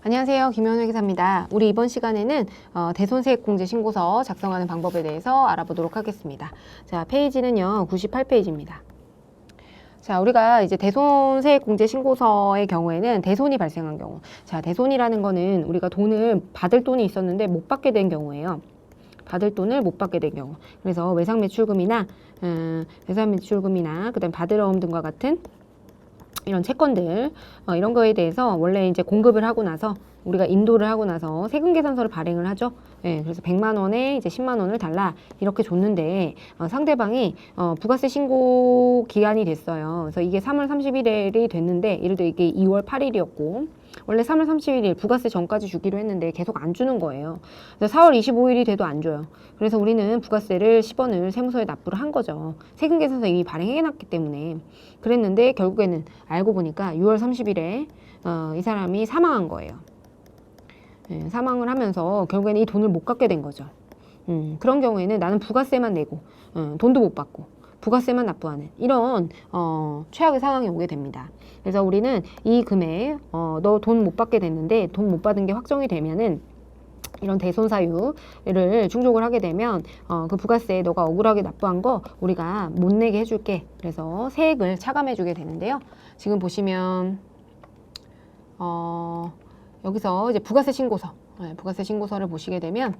안녕하세요. 김현우 기사입니다. 우리 이번 시간에는 대손세액공제 신고서 작성하는 방법에 대해서 알아보도록 하겠습니다. 자, 페이지는요, 98페이지입니다. 자, 우리가 이제 대손세액공제 신고서의 경우에는 대손이 발생한 경우. 자, 대손이라는 거는 우리가 돈을 받을 돈이 있었는데 못 받게 된 경우예요. 받을 돈을 못 받게 된 경우. 그래서 외상매출금이나 그다음 받으러움 등과 같은 이런 채권들 이런 거에 대해서 원래 이제 공급을 하고 나서 우리가 인도를 하고 나서 세금 계산서를 발행을 하죠. 예, 그래서 100만 원에 이제 10만 원을 달라 이렇게 줬는데 상대방이 부가세 신고 기한이 됐어요. 그래서 이게 3월 31일이 됐는데 예를 들어 이게 2월 8일이었고 원래 3월 31일 부가세 전까지 주기로 했는데 계속 안 주는 거예요. 그래서 4월 25일이 돼도 안 줘요. 그래서 우리는 부가세를 10원을 세무서에 납부를 한 거죠. 세금 계산서 이미 발행해놨기 때문에. 그랬는데 결국에는 알고 보니까 6월 30일에 이 사람이 사망한 거예요. 예, 사망을 하면서 결국에는 이 돈을 못 갚게 된 거죠. 그런 경우에는 나는 부가세만 내고 돈도 못 받고 부가세만 납부하는 이런 최악의 상황이 오게 됩니다. 그래서 우리는 이 금액 너 돈 못 받게 됐는데 돈 못 받은 게 확정이 되면은 이런 대손 사유를 충족을 하게 되면 그 부가세 너가 억울하게 납부한 거 우리가 못 내게 해줄게. 그래서 세액을 차감해 주게 되는데요. 지금 보시면 여기서 이제 부가세 신고서, 부가세 신고서를 보시게 되면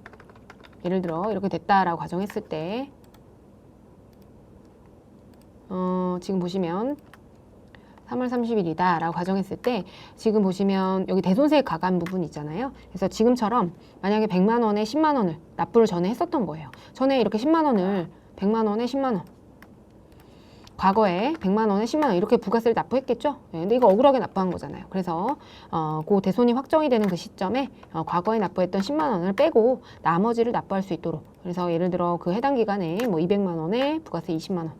예를 들어 이렇게 됐다라고 가정했을 때 지금 보시면 3월 30일이다 라고 가정했을 때 지금 보시면 여기 대손세액 가간 부분 있잖아요. 그래서 지금처럼 만약에 100만 원에 10만 원을 납부를 전에 했었던 거예요. 전에 이렇게 10만 원을 100만 원에 10만 원 과거에 100만 원에 10만 원 이렇게 부가세를 납부했겠죠. 네, 근데 이거 억울하게 납부한 거잖아요. 그래서 그 대손이 확정이 되는 그 시점에 과거에 납부했던 10만 원을 빼고 나머지를 납부할 수 있도록. 그래서 예를 들어 그 해당 기간에 뭐 200만 원에 부가세 20만 원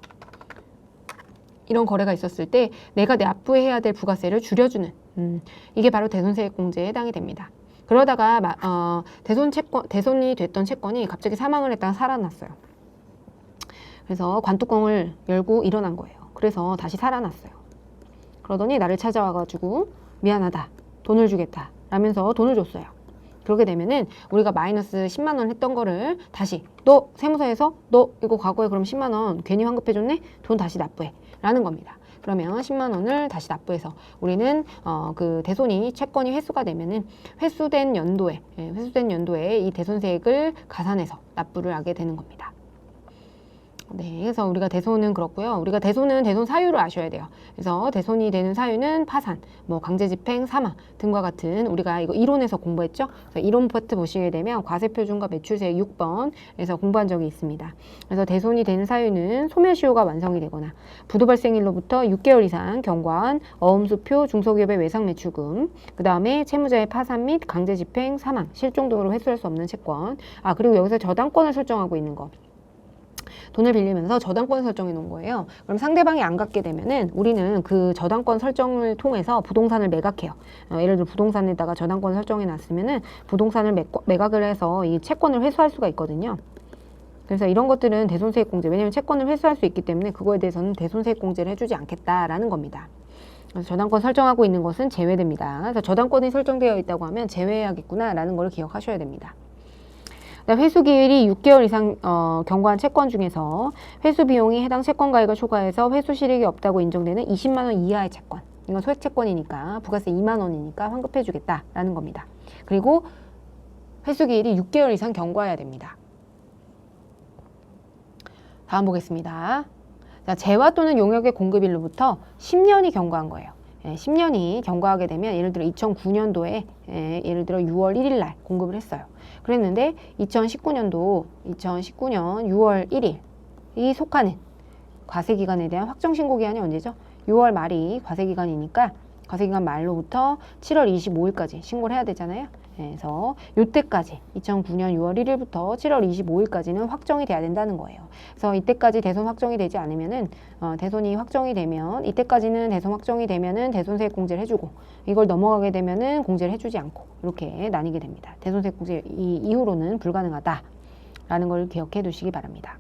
이런 거래가 있었을 때 내가 납부해야 될 부가세를 줄여주는 이게 바로 대손세액공제에 해당이 됩니다. 그러다가 대손이 됐던 채권이 갑자기 사망을 했다가 살아났어요. 그래서 관뚜껑을 열고 일어난 거예요. 그래서 다시 살아났어요. 그러더니 나를 찾아와가지고 미안하다, 돈을 주겠다 라면서 돈을 줬어요. 그렇게 되면은 우리가 마이너스 10만 원 했던 거를 다시 너 세무서에서 너 이거 과거에 그럼 10만 원 괜히 환급해줬네? 돈 다시 납부해 라는 겁니다. 그러면 10만 원을 다시 납부해서 우리는 그 대손이 채권이 회수가 되면은 회수된 연도에 이 대손세액을 가산해서 납부를 하게 되는 겁니다. 네, 그래서 우리가 대손은 그렇고요. 우리가 대손은 대손 사유를 아셔야 돼요. 그래서 대손이 되는 사유는 파산, 뭐 강제집행, 사망 등과 같은 우리가 이거 이론에서 공부했죠. 그래서 이론 파트 보시게 되면 과세표준과 매출세액 6번에서 공부한 적이 있습니다. 그래서 대손이 되는 사유는 소멸시효가 완성이 되거나 부도 발생일로부터 6개월 이상 경과한 어음수표 중소기업의 외상매출금, 그 다음에 채무자의 파산 및 강제집행, 사망, 실종 등으로 회수할 수 없는 채권. 그리고 여기서 저당권을 설정하고 있는 거. 돈을 빌리면서 저당권 설정해 놓은 거예요. 그럼 상대방이 안 갚게 되면은 우리는 그 저당권 설정을 통해서 부동산을 매각해요. 예를 들어 부동산에다가 저당권 설정해 놨으면은 부동산을 매각을 해서 이 채권을 회수할 수가 있거든요. 그래서 이런 것들은 대손세액공제, 왜냐하면 채권을 회수할 수 있기 때문에 그거에 대해서는 대손세액공제를 해주지 않겠다라는 겁니다. 그래서 저당권 설정하고 있는 것은 제외됩니다. 그래서 저당권이 설정되어 있다고 하면 제외해야겠구나라는 걸 기억하셔야 됩니다. 회수 기일이 6개월 이상 경과한 채권 중에서 회수 비용이 해당 채권 가액을 초과해서 회수 실익이 없다고 인정되는 20만 원 이하의 채권. 이건 소액 채권이니까 부가세 2만 원이니까 환급해 주겠다라는 겁니다. 그리고 회수 기일이 6개월 이상 경과해야 됩니다. 다음 보겠습니다. 자, 재화 또는 용역의 공급일로부터 10년이 경과한 거예요. 10년이 경과하게 되면 예를 들어 2009년도에 예를 들어 6월 1일 날 공급을 했어요. 그랬는데 2019년 6월 1일이 속하는 과세기간에 대한 확정신고기한이 언제죠? 6월 말이 과세기간이니까 과세기간 말로부터 7월 25일까지 신고를 해야 되잖아요. 그래서 이때까지 2009년 6월 1일부터 7월 25일까지는 확정이 돼야 된다는 거예요. 그래서 이때까지 대손 확정이 되지 않으면은 대손이 확정이 되면 이때까지는 대손 확정이 되면은 대손세액 공제를 해주고 이걸 넘어가게 되면은 공제를 해주지 않고 이렇게 나뉘게 됩니다. 대손세액 공제 이후로는 불가능하다라는 걸 기억해 두시기 바랍니다.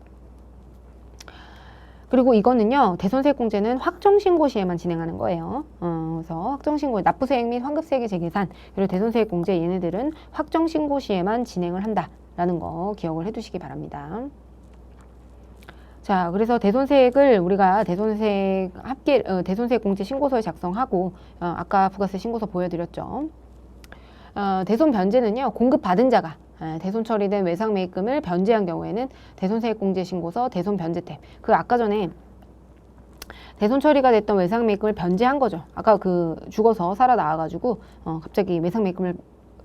그리고 이거는요, 대손세액공제는 확정신고 시에만 진행하는 거예요. 그래서 확정신고, 납부세액 및 환급세액의 재계산, 그리고 대손세액공제 얘네들은 확정신고 시에만 진행을 한다라는 거 기억을 해두시기 바랍니다. 자, 그래서 대손세액을 우리가 대손세액공제 신고서에 작성하고, 아까 부가세 신고서 보여드렸죠. 대손 변제는요, 공급받은 자가 대손 처리된 외상 매입금을 변제한 경우에는 대손세액공제 신고서, 대손 변제템. 그 아까 전에 대손 처리가 됐던 외상 매입금을 변제한 거죠. 아까 그 죽어서 살아 나와가지고 갑자기 외상 매입금을,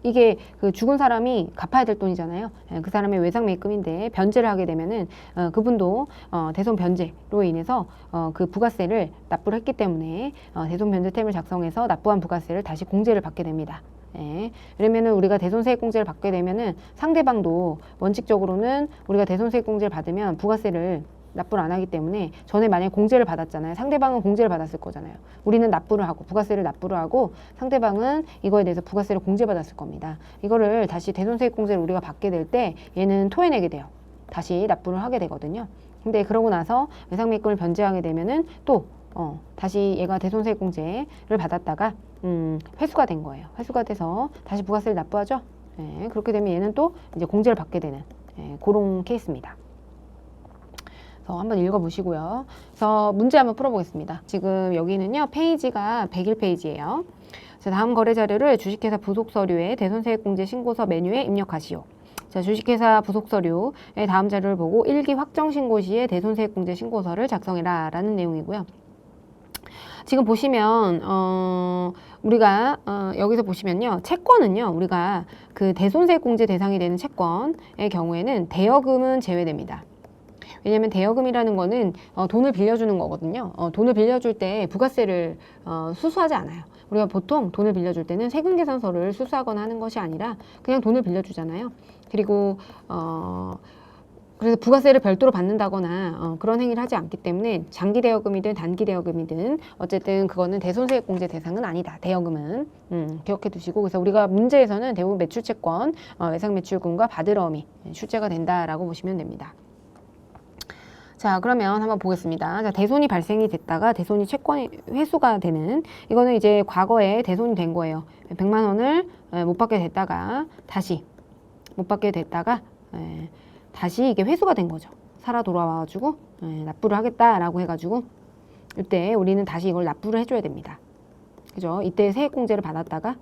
이게 그 죽은 사람이 갚아야 될 돈이잖아요. 그 사람의 외상 매입금인데 변제를 하게 되면은 그분도 대손 변제로 인해서 그 부가세를 납부를 했기 때문에 대손 변제템을 작성해서 납부한 부가세를 다시 공제를 받게 됩니다. 예. 그러면은 우리가 대손세액공제를 받게 되면은 상대방도 원칙적으로는 우리가 대손세액공제를 받으면 부가세를 납부를 안 하기 때문에 전에 만약에 공제를 받았잖아요. 상대방은 공제를 받았을 거잖아요. 우리는 납부를 하고 부가세를 납부를 하고 상대방은 이거에 대해서 부가세를 공제받았을 겁니다. 이거를 다시 대손세액공제를 우리가 받게 될 때 얘는 토해내게 돼요. 다시 납부를 하게 되거든요. 근데 그러고 나서 외상매입금을 변제하게 되면은 또 다시 얘가 대손세액공제를 받았다가 회수가 된 거예요. 회수가 돼서 다시 부가세를 납부하죠. 예, 그렇게 되면 얘는 또 이제 공제를 받게 되는 그런 케이스입니다. 그래서 한번 읽어보시고요. 그래서 문제 한번 풀어보겠습니다. 지금 여기는요, 페이지가 101페이지예요. 다음 거래 자료를 주식회사 부속 서류에 대손세액공제 신고서 메뉴에 입력하시오. 자, 주식회사 부속 서류의 다음 자료를 보고 1기 확정 신고 시에 대손세액공제 신고서를 작성해라 라는 내용이고요. 지금 보시면 우리가 여기서 보시면요, 채권은요, 우리가 그 대손세액공제 대상이 되는 채권의 경우에는 대여금은 제외됩니다. 왜냐하면 대여금이라는 거는 돈을 빌려주는 거거든요. 돈을 빌려줄 때 부가세를 수수하지 않아요. 우리가 보통 돈을 빌려줄 때는 세금계산서를 수수하거나 하는 것이 아니라 그냥 돈을 빌려주잖아요. 그리고 그래서 부가세를 별도로 받는다거나 그런 행위를 하지 않기 때문에 장기 대여금이든 단기 대여금이든 어쨌든 그거는 대손세액공제 대상은 아니다. 대여금은 기억해 두시고, 그래서 우리가 문제에서는 대부분 매출채권, 외상매출금과 바드러움이 출제가 된다라고 보시면 됩니다. 자, 그러면 한번 보겠습니다. 자, 대손이 발생이 됐다가 대손이 채권이 회수가 되는, 이거는 이제 과거에 대손이 된 거예요. 100만 원을 못 받게 됐다가 다시 못 받게 됐다가 다시 이게 회수가 된 거죠. 살아 돌아와가지고 납부를 하겠다라고 해가지고 이때 우리는 다시 이걸 납부를 해줘야 됩니다. 그죠? 이때 세액공제를 받았다가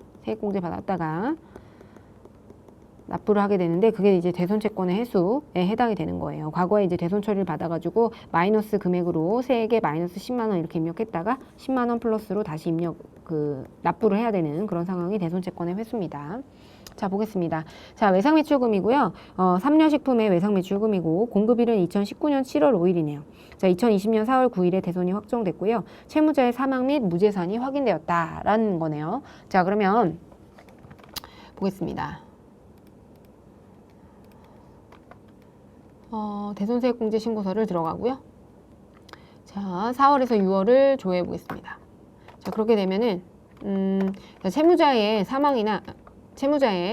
납부를 하게 되는데 그게 이제 대손채권의 회수에 해당이 되는 거예요. 과거에 이제 대손 처리를 받아가지고 마이너스 금액으로 세액에 마이너스 10만 원 이렇게 입력했다가 10만 원 플러스로 다시 납부를 해야 되는 그런 상황이 대손채권의 회수입니다. 자, 보겠습니다. 자, 외상매출금이고요. 3년식품의 외상매출금이고 공급일은 2019년 7월 5일이네요. 자, 2020년 4월 9일에 대손이 확정됐고요. 채무자의 사망 및 무재산이 확인되었다라는 거네요. 자, 그러면 보겠습니다. 대손세액공제 신고서를 들어가고요. 자, 4월에서 6월을 조회해 보겠습니다. 자, 그렇게 되면은 채무자의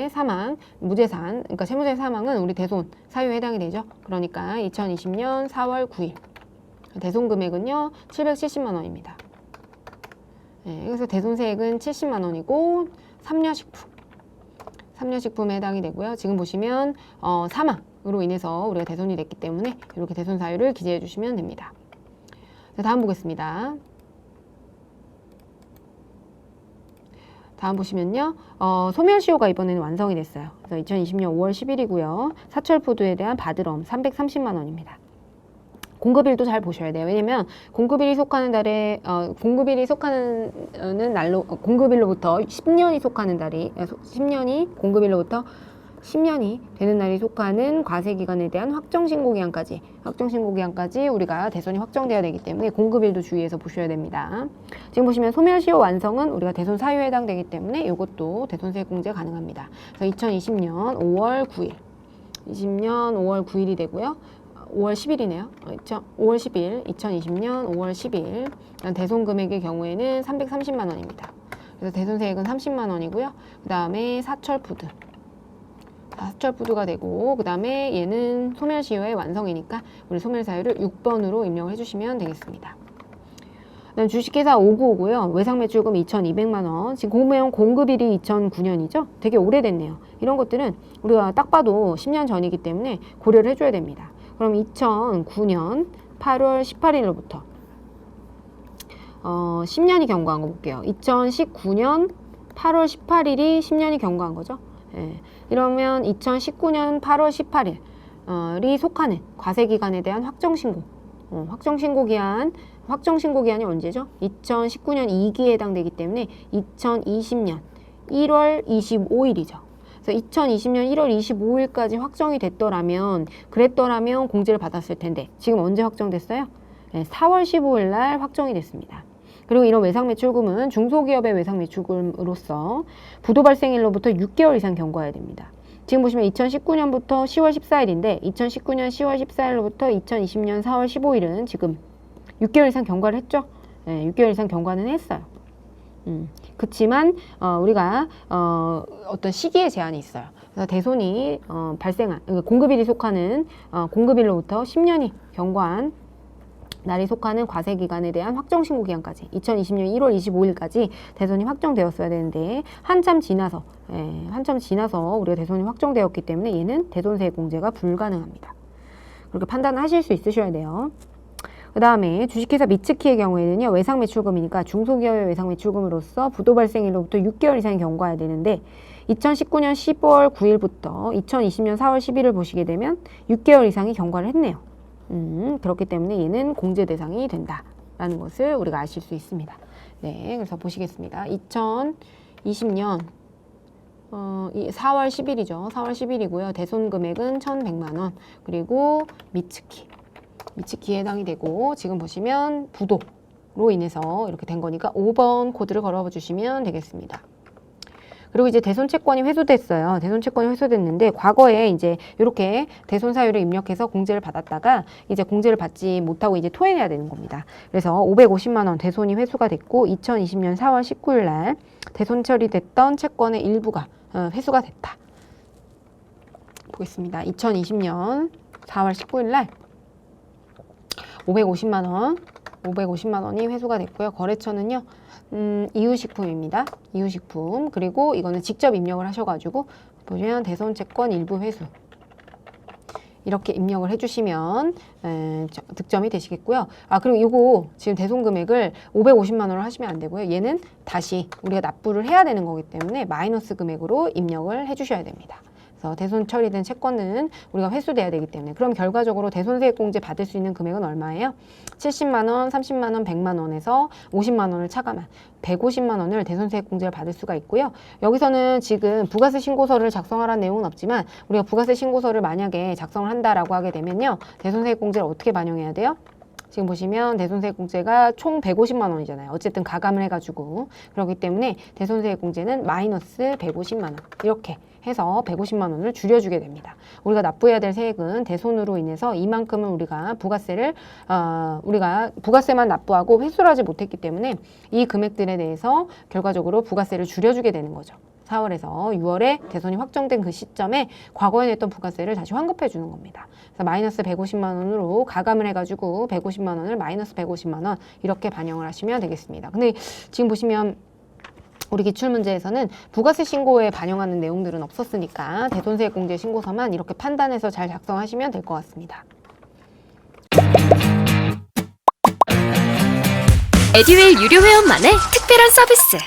사망, 무재산, 그러니까 채무자의 사망은 우리 대손 사유에 해당이 되죠. 그러니까 2020년 4월 9일 대손 금액은요 770만 원입니다. 그래서 대손세액은 70만 원이고 3년식품에 해당이 되고요. 지금 보시면 사망으로 인해서 우리가 대손이 됐기 때문에 이렇게 대손 사유를 기재해 주시면 됩니다. 자, 다음 보겠습니다. 다음 보시면요. 소멸시효가 이번에는 완성이 됐어요. 그래서 2020년 5월 10일이고요. 사철푸드에 대한 바드럼 330만 원입니다. 공급일도 잘 보셔야 돼요. 왜냐면 공급일이 속하는 달에 공급일로부터 10년이 속하는 달이 10년이 공급일로부터 10년이 되는 날이 속하는 과세기간에 대한 확정신고기한까지 우리가 대손이 확정돼야 되기 때문에 공급일도 주의해서 보셔야 됩니다. 지금 보시면 소멸시효 완성은 우리가 대손 사유에 해당되기 때문에 이것도 대손세액공제 가능합니다. 그래서 2020년 5월 9일 20년 5월 9일이 되고요. 5월 10일이네요. 5월 10일, 2020년 5월 10일 대손 금액의 경우에는 330만 원입니다. 그래서 대손세액은 30만 원이고요. 그 다음에 사철푸드 사철푸드가 되고, 그 다음에 얘는 소멸시효의 완성이니까 우리 소멸사유를 6번으로 입력을 해주시면 되겠습니다. 그다음 주식회사 5959고요. 외상매출금 2,200만 원. 지금 보면 공급일이 2009년이죠. 되게 오래됐네요. 이런 것들은 우리가 딱 봐도 10년 전이기 때문에 고려를 해줘야 됩니다. 그럼 2009년 8월 18일로부터 10년이 경과한 거 볼게요. 2019년 8월 18일이 10년이 경과한 거죠. 예. 이러면 2019년 8월 18일이 속하는 과세기간에 대한 확정신고. 확정신고 기한이 언제죠? 2019년 2기에 해당되기 때문에 2020년 1월 25일이죠. 그래서 2020년 1월 25일까지 확정이 그랬더라면 공제를 받았을 텐데 지금 언제 확정됐어요? 네, 4월 15일 날 확정이 됐습니다. 그리고 이런 외상매출금은 중소기업의 외상매출금으로서 부도 발생일로부터 6개월 이상 경과해야 됩니다. 지금 보시면 2019년부터 10월 14일인데 2019년 10월 14일로부터 2020년 4월 15일은 지금 6개월 이상 경과를 했죠. 네, 6개월 이상 경과는 했어요. 그치만 우리가 어떤 시기의 제한이 있어요. 그래서 대손이 발생한 공급일이 속하는 공급일로부터 10년이 경과한 날이 속하는 과세기간에 대한 확정신고 기한까지 2020년 1월 25일까지 대손이 확정되었어야 되는데 한참 지나서 우리가 대손이 확정되었기 때문에 얘는 대손세 공제가 불가능합니다. 그렇게 판단하실 수 있으셔야 돼요. 그 다음에 주식회사 미츠키의 경우에는요, 외상매출금이니까 중소기업의 외상매출금으로서 부도 발생일로부터 6개월 이상이 경과해야 되는데 2019년 10월 9일부터 2020년 4월 10일을 보시게 되면 6개월 이상이 경과를 했네요. 그렇기 때문에 얘는 공제 대상이 된다라는 것을 우리가 아실 수 있습니다. 네, 그래서 보시겠습니다. 2020년 4월 10일이죠. 4월 10일이고요. 대손 금액은 1,100만 원. 그리고 미츠키에 해당이 되고 지금 보시면 부도로 인해서 이렇게 된 거니까 5번 코드를 걸어 주시면 되겠습니다. 그리고 이제 대손 채권이 회수됐어요. 대손 채권이 회수됐는데 과거에 이제 이렇게 대손 사유를 입력해서 공제를 받았다가 이제 공제를 받지 못하고 이제 토해내야 되는 겁니다. 그래서 550만 원 대손이 회수가 됐고 2020년 4월 19일 날 대손 처리됐던 채권의 일부가 회수가 됐다. 보겠습니다. 2020년 4월 19일 날 550만 원이 회수가 됐고요. 거래처는요. 이유식품입니다. 이유식품. 그리고 이거는 직접 입력을 하셔가지고 보시면 대손채권 일부 회수 이렇게 입력을 해주시면 득점이 되시겠고요. 그리고 이거 지금 대손 금액을 550만 원으로 하시면 안 되고요. 얘는 다시 우리가 납부를 해야 되는 거기 때문에 마이너스 금액으로 입력을 해주셔야 됩니다. 그래서 대손 처리된 채권은 우리가 회수돼야 되기 때문에 그럼 결과적으로 대손세액공제 받을 수 있는 금액은 얼마예요? 70만 원, 30만 원, 100만 원에서 50만 원을 차감한 150만 원을 대손세액공제를 받을 수가 있고요. 여기서는 지금 부가세 신고서를 작성하라는 내용은 없지만 우리가 부가세 신고서를 만약에 작성을 한다라고 하게 되면요. 대손세액공제를 어떻게 반영해야 돼요? 지금 보시면 대손세액공제가 총 150만 원이잖아요. 어쨌든 가감을 해가지고 그렇기 때문에 대손세액공제는 마이너스 150만 원 이렇게 해서 150만 원을 줄여주게 됩니다. 우리가 납부해야 될 세액은 대손으로 인해서 이만큼은 우리가 부가세만 납부하고 회수를 하지 못했기 때문에 이 금액들에 대해서 결과적으로 부가세를 줄여주게 되는 거죠. 4월에서 6월에 대손이 확정된 그 시점에 과거에 냈던 부가세를 다시 환급해 주는 겁니다. 그래서 마이너스 150만 원으로 가감을 해가지고 150만 원을 마이너스 150만 원 이렇게 반영을 하시면 되겠습니다. 근데 지금 보시면 우리 기출문제에서는 부가세 신고에 반영하는 내용들은 없었으니까 대손세액공제 신고서만 이렇게 판단해서 잘 작성하시면 될 것 같습니다. 에듀윌 유료 회원만의 특별한 서비스.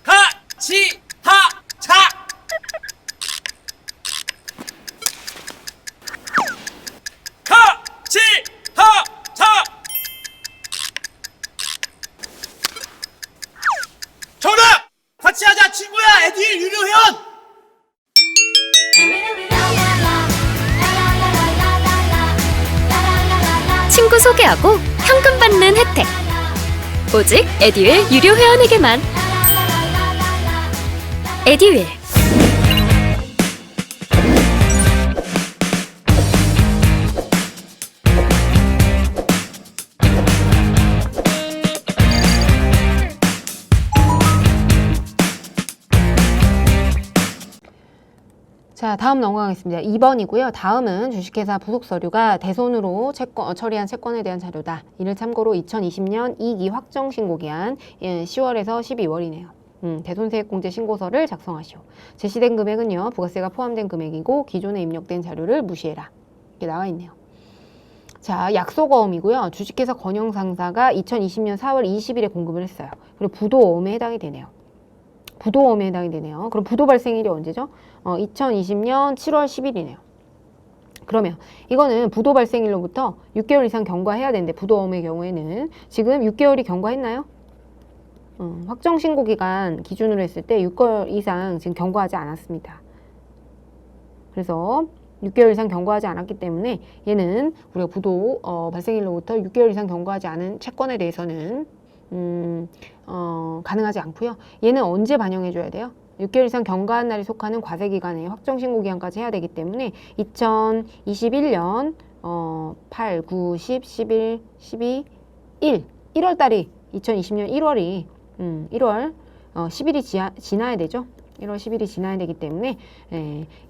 하치하차 하치하차 정답! 같이 하자 친구야 에듀윌 유료 회원! 친구 소개하고 현금 받는 혜택. 오직 에듀윌 유료 회원에게만. 에듀윌. 자, 다음 넘어가겠습니다. 2번이고요. 다음은 주식회사 부속서류가 대손으로 처리한 채권에 대한 자료다. 이를 참고로 2020년 2기 확정신고기한 10월에서 12월이네요. 대손세액공제 신고서를 작성하시오. 제시된 금액은요, 부가세가 포함된 금액이고 기존에 입력된 자료를 무시해라. 이렇게 나와 있네요. 자, 약속어음이고요. 주식회사 권영상사가 2020년 4월 20일에 공급을 했어요. 그리고 부도어음에 해당이 되네요. 부도어음에 해당이 되네요. 그럼 부도 발생일이 언제죠? 2020년 7월 10일이네요. 그러면 이거는 부도 발생일로부터 6개월 이상 경과해야 되는데 부도어음의 경우에는 지금 6개월이 경과했나요? 확정신고기간 기준으로 했을 때 6개월 이상 지금 경과하지 않았습니다. 그래서 6개월 이상 경과하지 않았기 때문에 얘는 우리가 부도 발생일로부터 6개월 이상 경과하지 않은 채권에 대해서는 가능하지 않고요. 얘는 언제 반영해 줘야 돼요? 6개월 이상 경과한 날이 속하는 과세기간에 확정신고기간까지 해야 되기 때문에 2021년 8, 9, 10, 11, 12, 1월 달이 2020년 1월이 1월 10일이 지나야 되죠. 1월 10일이 지나야 되기 때문에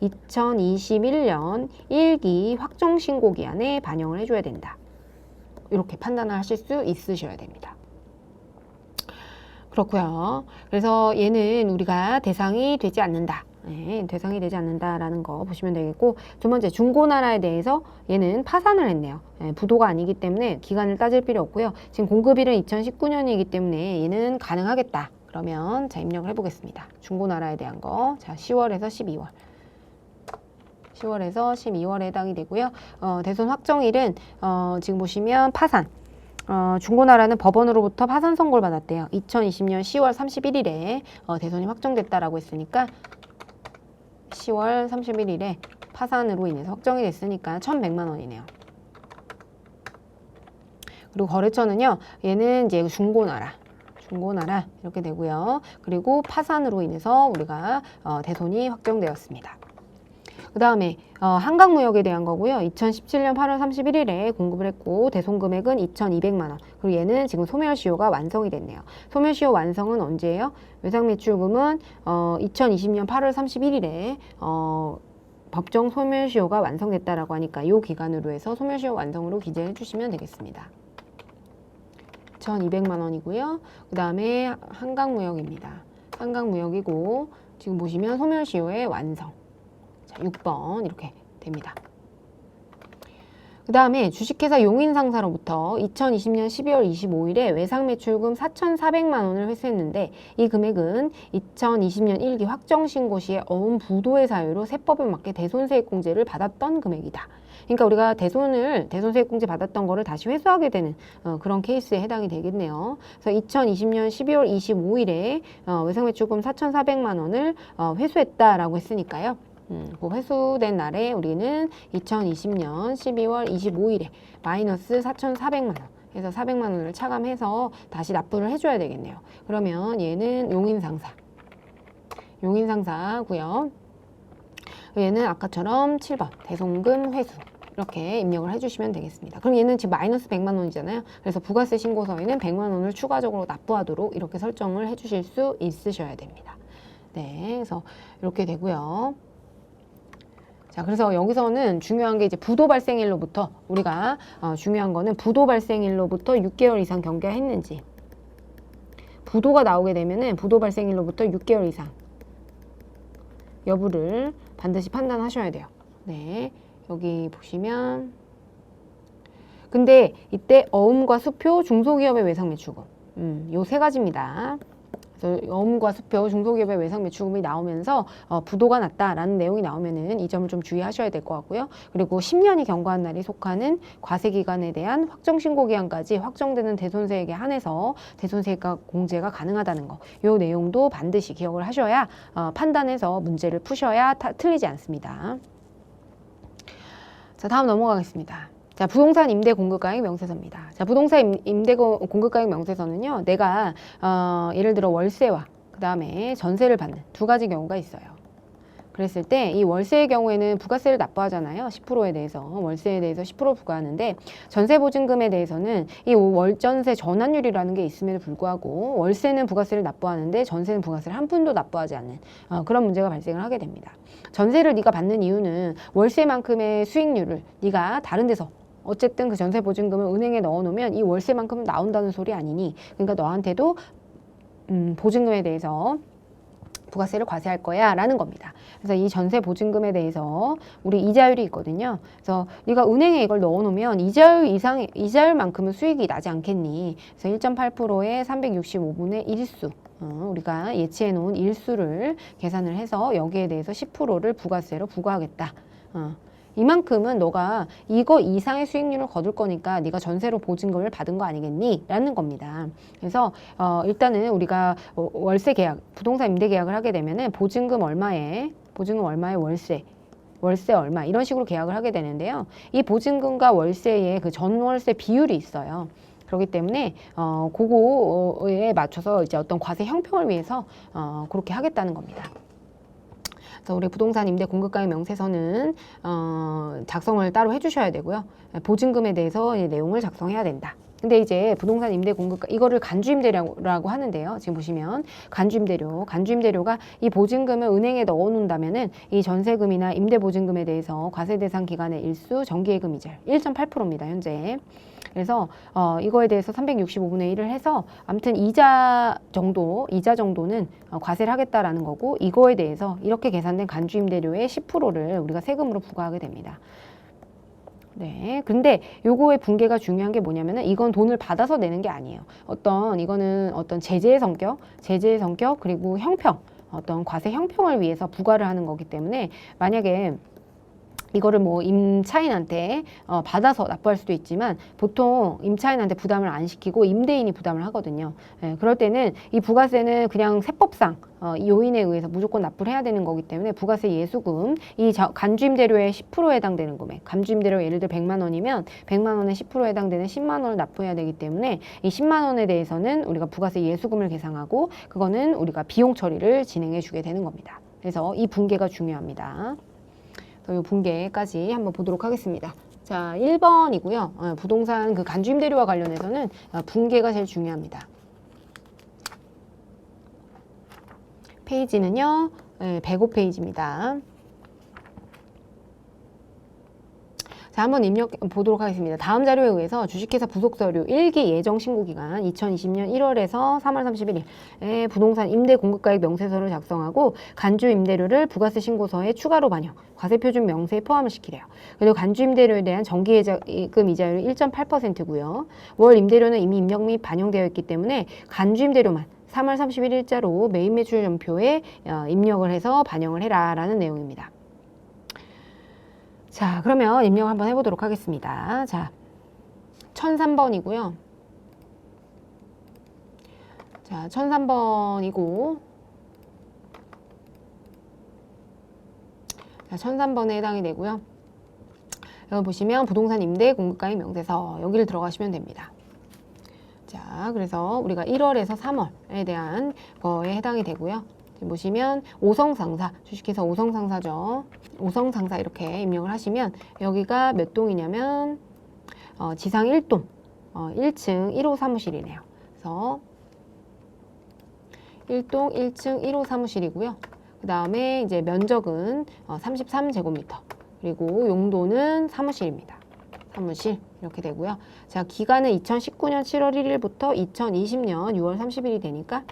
2021년 1기 확정신고기한에 반영을 해줘야 된다. 이렇게 판단을 하실 수 있으셔야 됩니다. 그렇고요. 그래서 얘는 우리가 대상이 되지 않는다. 대상이 되지 않는다라는 거 보시면 되겠고, 두 번째 중고나라에 대해서 얘는 파산을 했네요. 부도가 아니기 때문에 기간을 따질 필요 없고요. 지금 공급일은 2019년이기 때문에 얘는 가능하겠다. 그러면 자, 입력을 해보겠습니다. 중고나라에 대한 거. 자, 10월에서 12월. 10월에서 12월에 해당이 되고요. 대손 확정일은 지금 보시면 파산. 중고나라는 법원으로부터 파산 선고를 받았대요. 2020년 10월 31일에 대손이 확정됐다라고 했으니까 10월 31일에 파산으로 인해서 확정이 됐으니까 1,100만 원이네요. 그리고 거래처는요, 얘는 이제 중고나라 이렇게 되고요. 그리고 파산으로 인해서 우리가 대손이 확정되었습니다. 그 다음에 한강무역에 대한 거고요. 2017년 8월 31일에 공급을 했고 대손 금액은 2,200만 원. 그리고 얘는 지금 소멸시효가 완성이 됐네요. 소멸시효 완성은 언제예요? 외상매출금은 2020년 8월 31일에 법정 소멸시효가 완성됐다라고 하니까 이 기간으로 해서 소멸시효 완성으로 기재해 주시면 되겠습니다. 2,200만 원이고요. 그 다음에 한강무역입니다. 한강무역이고 지금 보시면 소멸시효의 완성. 자, 6번 이렇게 됩니다. 그 다음에 주식회사 용인상사로부터 2020년 12월 25일에 외상매출금 4,400만 원을 회수했는데 이 금액은 2020년 1기 확정신고 시에 어음 부도의 사유로 세법에 맞게 대손세액공제를 받았던 금액이다. 그러니까 우리가 대손세액공제 받았던 거를 다시 회수하게 되는 그런 케이스에 해당이 되겠네요. 그래서 2020년 12월 25일에 외상매출금 4,400만 원을 회수했다라고 했으니까요. 그 회수된 날에 우리는 2020년 12월 25일에 마이너스 4,400만 원 해서 400만 원을 차감해서 다시 납부를 해줘야 되겠네요. 그러면 얘는 용인상사고요. 얘는 아까처럼 7번 대손금 회수 이렇게 입력을 해주시면 되겠습니다. 그럼 얘는 지금 마이너스 100만 원이잖아요. 그래서 부가세 신고서에는 100만 원을 추가적으로 납부하도록 이렇게 설정을 해주실 수 있으셔야 됩니다. 네, 그래서 이렇게 되고요. 자, 그래서 여기서는 중요한 게 이제 부도 발생일로부터 우리가 중요한 거는 부도 발생일로부터 6개월 이상 경과했는지, 부도가 나오게 되면은 부도 발생일로부터 6개월 이상 여부를 반드시 판단하셔야 돼요. 네, 여기 보시면 근데 이때 어음과 수표 중소기업의 외상매출금 요 세 가지입니다. 그래서 어음과 수표 중소기업의 외상매출금이 나오면서 부도가 났다라는 내용이 나오면은 이 점을 좀 주의하셔야 될 것 같고요. 그리고 10년이 경과한 날이 속하는 과세기간에 대한 확정신고기한까지 확정되는 대손세액에 한해서 대손세액과 공제가 가능하다는 거, 이 내용도 반드시 기억을 하셔야 판단해서 문제를 푸셔야 틀리지 않습니다. 자, 다음 넘어가겠습니다. 자, 부동산 임대 공급가액 명세서입니다. 자, 부동산 임대 공급가액 명세서는요, 내가 예를 들어 월세와 그 다음에 전세를 받는 두 가지 경우가 있어요. 그랬을 때 이 월세의 경우에는 부가세를 납부하잖아요. 10%에 대해서 월세에 대해서 10% 부과하는데 전세보증금에 대해서는 이 월전세 전환율이라는 게 있음에도 불구하고 월세는 부가세를 납부하는데 전세는 부가세를 한 푼도 납부하지 않는 그런 문제가 발생을 하게 됩니다. 전세를 네가 받는 이유는 월세만큼의 수익률을 네가 다른 데서 어쨌든 그 전세보증금을 은행에 넣어놓으면 이 월세만큼 나온다는 소리 아니니 그러니까 너한테도 보증금에 대해서 부가세를 과세할 거야 라는 겁니다. 그래서 이 전세 보증금에 대해서 우리 이자율이 있거든요. 그래서 네가 은행에 이걸 넣어놓으면 이자율만큼은 수익이 나지 않겠니? 그래서 1.8%의 365분의 1수 우리가 예치해 놓은 일수를 계산을 해서 여기에 대해서 10%를 부가세로 부과하겠다. 이만큼은 너가 이거 이상의 수익률을 거둘 거니까 네가 전세로 보증금을 받은 거 아니겠니? 라는 겁니다. 그래서 일단은 우리가 월세 계약, 부동산 임대 계약을 하게 되면은 보증금 얼마에 월세 얼마 이런 식으로 계약을 하게 되는데요. 이 보증금과 월세의 그 전월세 비율이 있어요. 그렇기 때문에 그거에 맞춰서 이제 어떤 과세 형평을 위해서 그렇게 하겠다는 겁니다. 그래서 우리 부동산 임대 공급가액 명세서는 작성을 따로 해주셔야 되고요. 보증금에 대해서 내용을 작성해야 된다. 근데 이제 부동산 임대 공급가 이거를 간주임대료라고 하는데요. 지금 보시면 간주임대료가 이 보증금을 은행에 넣어 놓는다면은 이 전세금이나 임대보증금에 대해서 과세 대상 기간의 일수 정기예금 이자율 1.8%입니다. 현재. 그래서 이거에 대해서 365분의 1을 해서 아무튼 이자 정도는 과세를 하겠다라는 거고 이거에 대해서 이렇게 계산된 간주임대료의 10%를 우리가 세금으로 부과하게 됩니다. 네. 근데 요거의 분계가 중요한 게 뭐냐면은 이건 돈을 받아서 내는 게 아니에요. 이거는 어떤 제재의 성격 그리고 형평, 어떤 과세 형평을 위해서 부과를 하는 거기 때문에 만약에 이거를 뭐 임차인한테 받아서 납부할 수도 있지만 보통 임차인한테 부담을 안 시키고 임대인이 부담을 하거든요. 예, 그럴 때는 이 부가세는 그냥 세법상 이 요인에 의해서 무조건 납부를 해야 되는 거기 때문에 부가세 예수금 이 간주임대료의 10%에 해당되는 금액 간주임대료 예를 들어 100만 원이면 100만 원에 10%에 해당되는 10만 원을 납부해야 되기 때문에 이 10만 원에 대해서는 우리가 부가세 예수금을 계상하고 그거는 우리가 비용 처리를 진행해 주게 되는 겁니다. 그래서 이 분계가 중요합니다. 이 분계까지 한번 보도록 하겠습니다. 자, 1번이고요. 부동산 그 간주임대료와 관련해서는 분계가 제일 중요합니다. 페이지는요, 105페이지입니다. 자, 한번 입력 보도록 하겠습니다. 다음 자료에 의해서 주식회사 부속서류 1기 예정 신고기간 2020년 1월에서 3월 31일에 부동산 임대 공급가액 명세서를 작성하고 간주 임대료를 부가세 신고서에 추가로 반영, 과세표준 명세에 포함을 시키래요. 그리고 간주 임대료에 대한 정기예금 이자율이 1.8%고요. 월 임대료는 이미 입력 및 반영되어 있기 때문에 간주 임대료만 3월 31일자로 매입 매출 연표에 입력을 해서 반영을 해라 라는 내용입니다. 자, 그러면 입력을 한번 해보도록 하겠습니다. 자, 1003번이고요. 자, 1003번이고 자, 1003번에 해당이 되고요. 여기 보시면 부동산 임대 공급가액 명세서 여기를 들어가시면 됩니다. 자, 그래서 우리가 1월에서 3월에 대한 거에 해당이 되고요. 지금 보시면 오성상사, 주식회사 오성상사죠. 오성상사 이렇게 입력을 하시면 여기가 몇 동이냐면 지상 1동 1층 1호 사무실이네요. 그래서 1동 1층 1호 사무실이고요. 그 다음에 이제 면적은 33제곱미터 그리고 용도는 사무실입니다. 사무실 이렇게 되고요. 자, 기간은 2019년 7월 1일부터 2020년 6월 30일이 되니까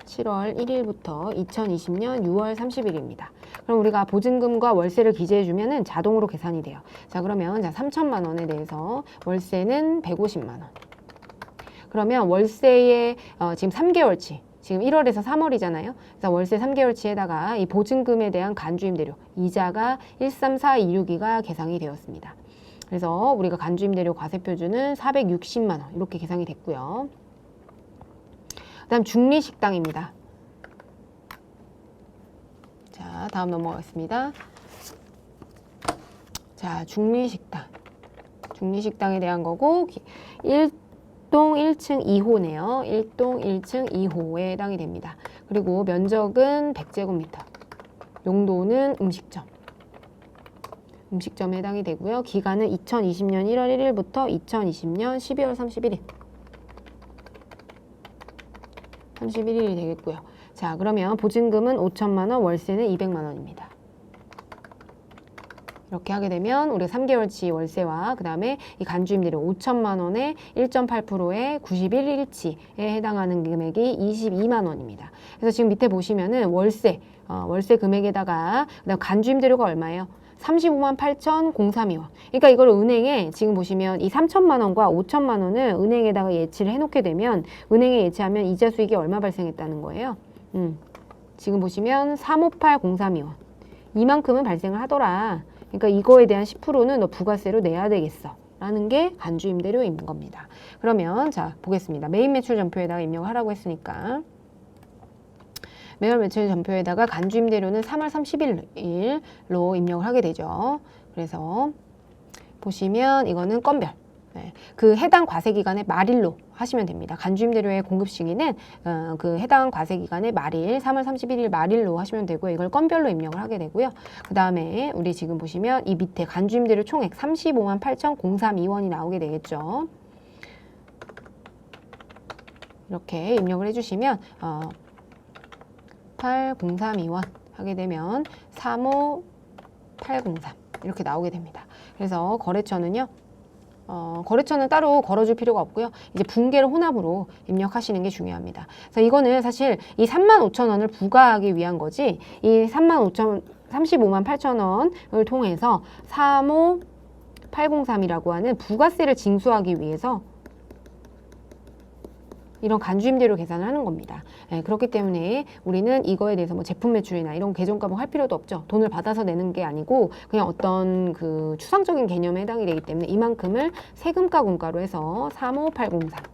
7월 1일부터 2020년 6월 30일입니다. 그럼 우리가 보증금과 월세를 기재해주면은 자동으로 계산이 돼요. 자, 그러면 자 3천만 원에 대해서 월세는 150만 원. 그러면 월세의 지금 3개월치, 지금 1월에서 3월이잖아요. 그래서 월세 3개월치에다가 이 보증금에 대한 간주임대료, 이자가 13426이가 계상이 되었습니다. 그래서 우리가 간주임대료 과세표준은 460만 원 이렇게 계상이 됐고요. 그 다음 중리식당입니다. 자, 다음 넘어가겠습니다. 자, 중리식당에 대한 거고 1동 1층 2호네요. 1동 1층 2호에 해당이 됩니다. 그리고 면적은 100제곱미터. 용도는 음식점. 음식점에 해당이 되고요. 기간은 2020년 1월 1일부터 2020년 12월 31일. 31일이 되겠고요. 자, 그러면 보증금은 5천만 원, 월세는 200만 원입니다. 이렇게 하게 되면 우리 3개월치 월세와 그 다음에 이 간주임대료 5천만 원에 1.8%의 91일치에 해당하는 금액이 22만 원입니다. 그래서 지금 밑에 보시면은 월세 금액에다가 그다음 간주임대료가 얼마예요? 35만 8,032원. 그러니까 이걸 은행에 지금 보시면 이 3천만 원과 5천만 원을 은행에다가 예치를 해놓게 되면 은행에 예치하면 이자 수익이 얼마 발생했다는 거예요? 지금 보시면 358,032원. 이만큼은 발생을 하더라. 그러니까 이거에 대한 10%는 너 부가세로 내야 되겠어. 라는 게 간주임대료인 겁니다. 그러면 자 보겠습니다. 메인 매출 전표에다가 입력을 하라고 했으니까 매월 매출 전표에다가 간주임대료는 3월 30일로 입력을 하게 되죠. 그래서 보시면 이거는 건별. 네, 그 해당 과세기간의 말일로 하시면 됩니다. 간주임대료의 공급 시기는 그 해당 과세기간의 말일, 3월 31일 말일로 하시면 되고요. 이걸 건별로 입력을 하게 되고요. 그 다음에 우리 지금 보시면 이 밑에 간주임대료 총액 35만 8,032원이 나오게 되겠죠. 이렇게 입력을 해주시면 8032원 하게 되면 35803 이렇게 나오게 됩니다. 그래서 거래처는요. 거래처는 따로 걸어줄 필요가 없고요. 이제 분계를 혼합으로 입력하시는 게 중요합니다. 그래서 이거는 사실 이 35,000원을 부과하기 위한 거지 이 35만 8천원을 통해서 35803이라고 하는 부가세를 징수하기 위해서 이런 간주임대료 계산을 하는 겁니다. 네, 그렇기 때문에 우리는 이거에 대해서 뭐 제품 매출이나 이런 계정가목 할 필요도 없죠. 돈을 받아서 내는 게 아니고 그냥 어떤 그 추상적인 개념에 해당이 되기 때문에 이만큼을 세금가 공가로 해서 35803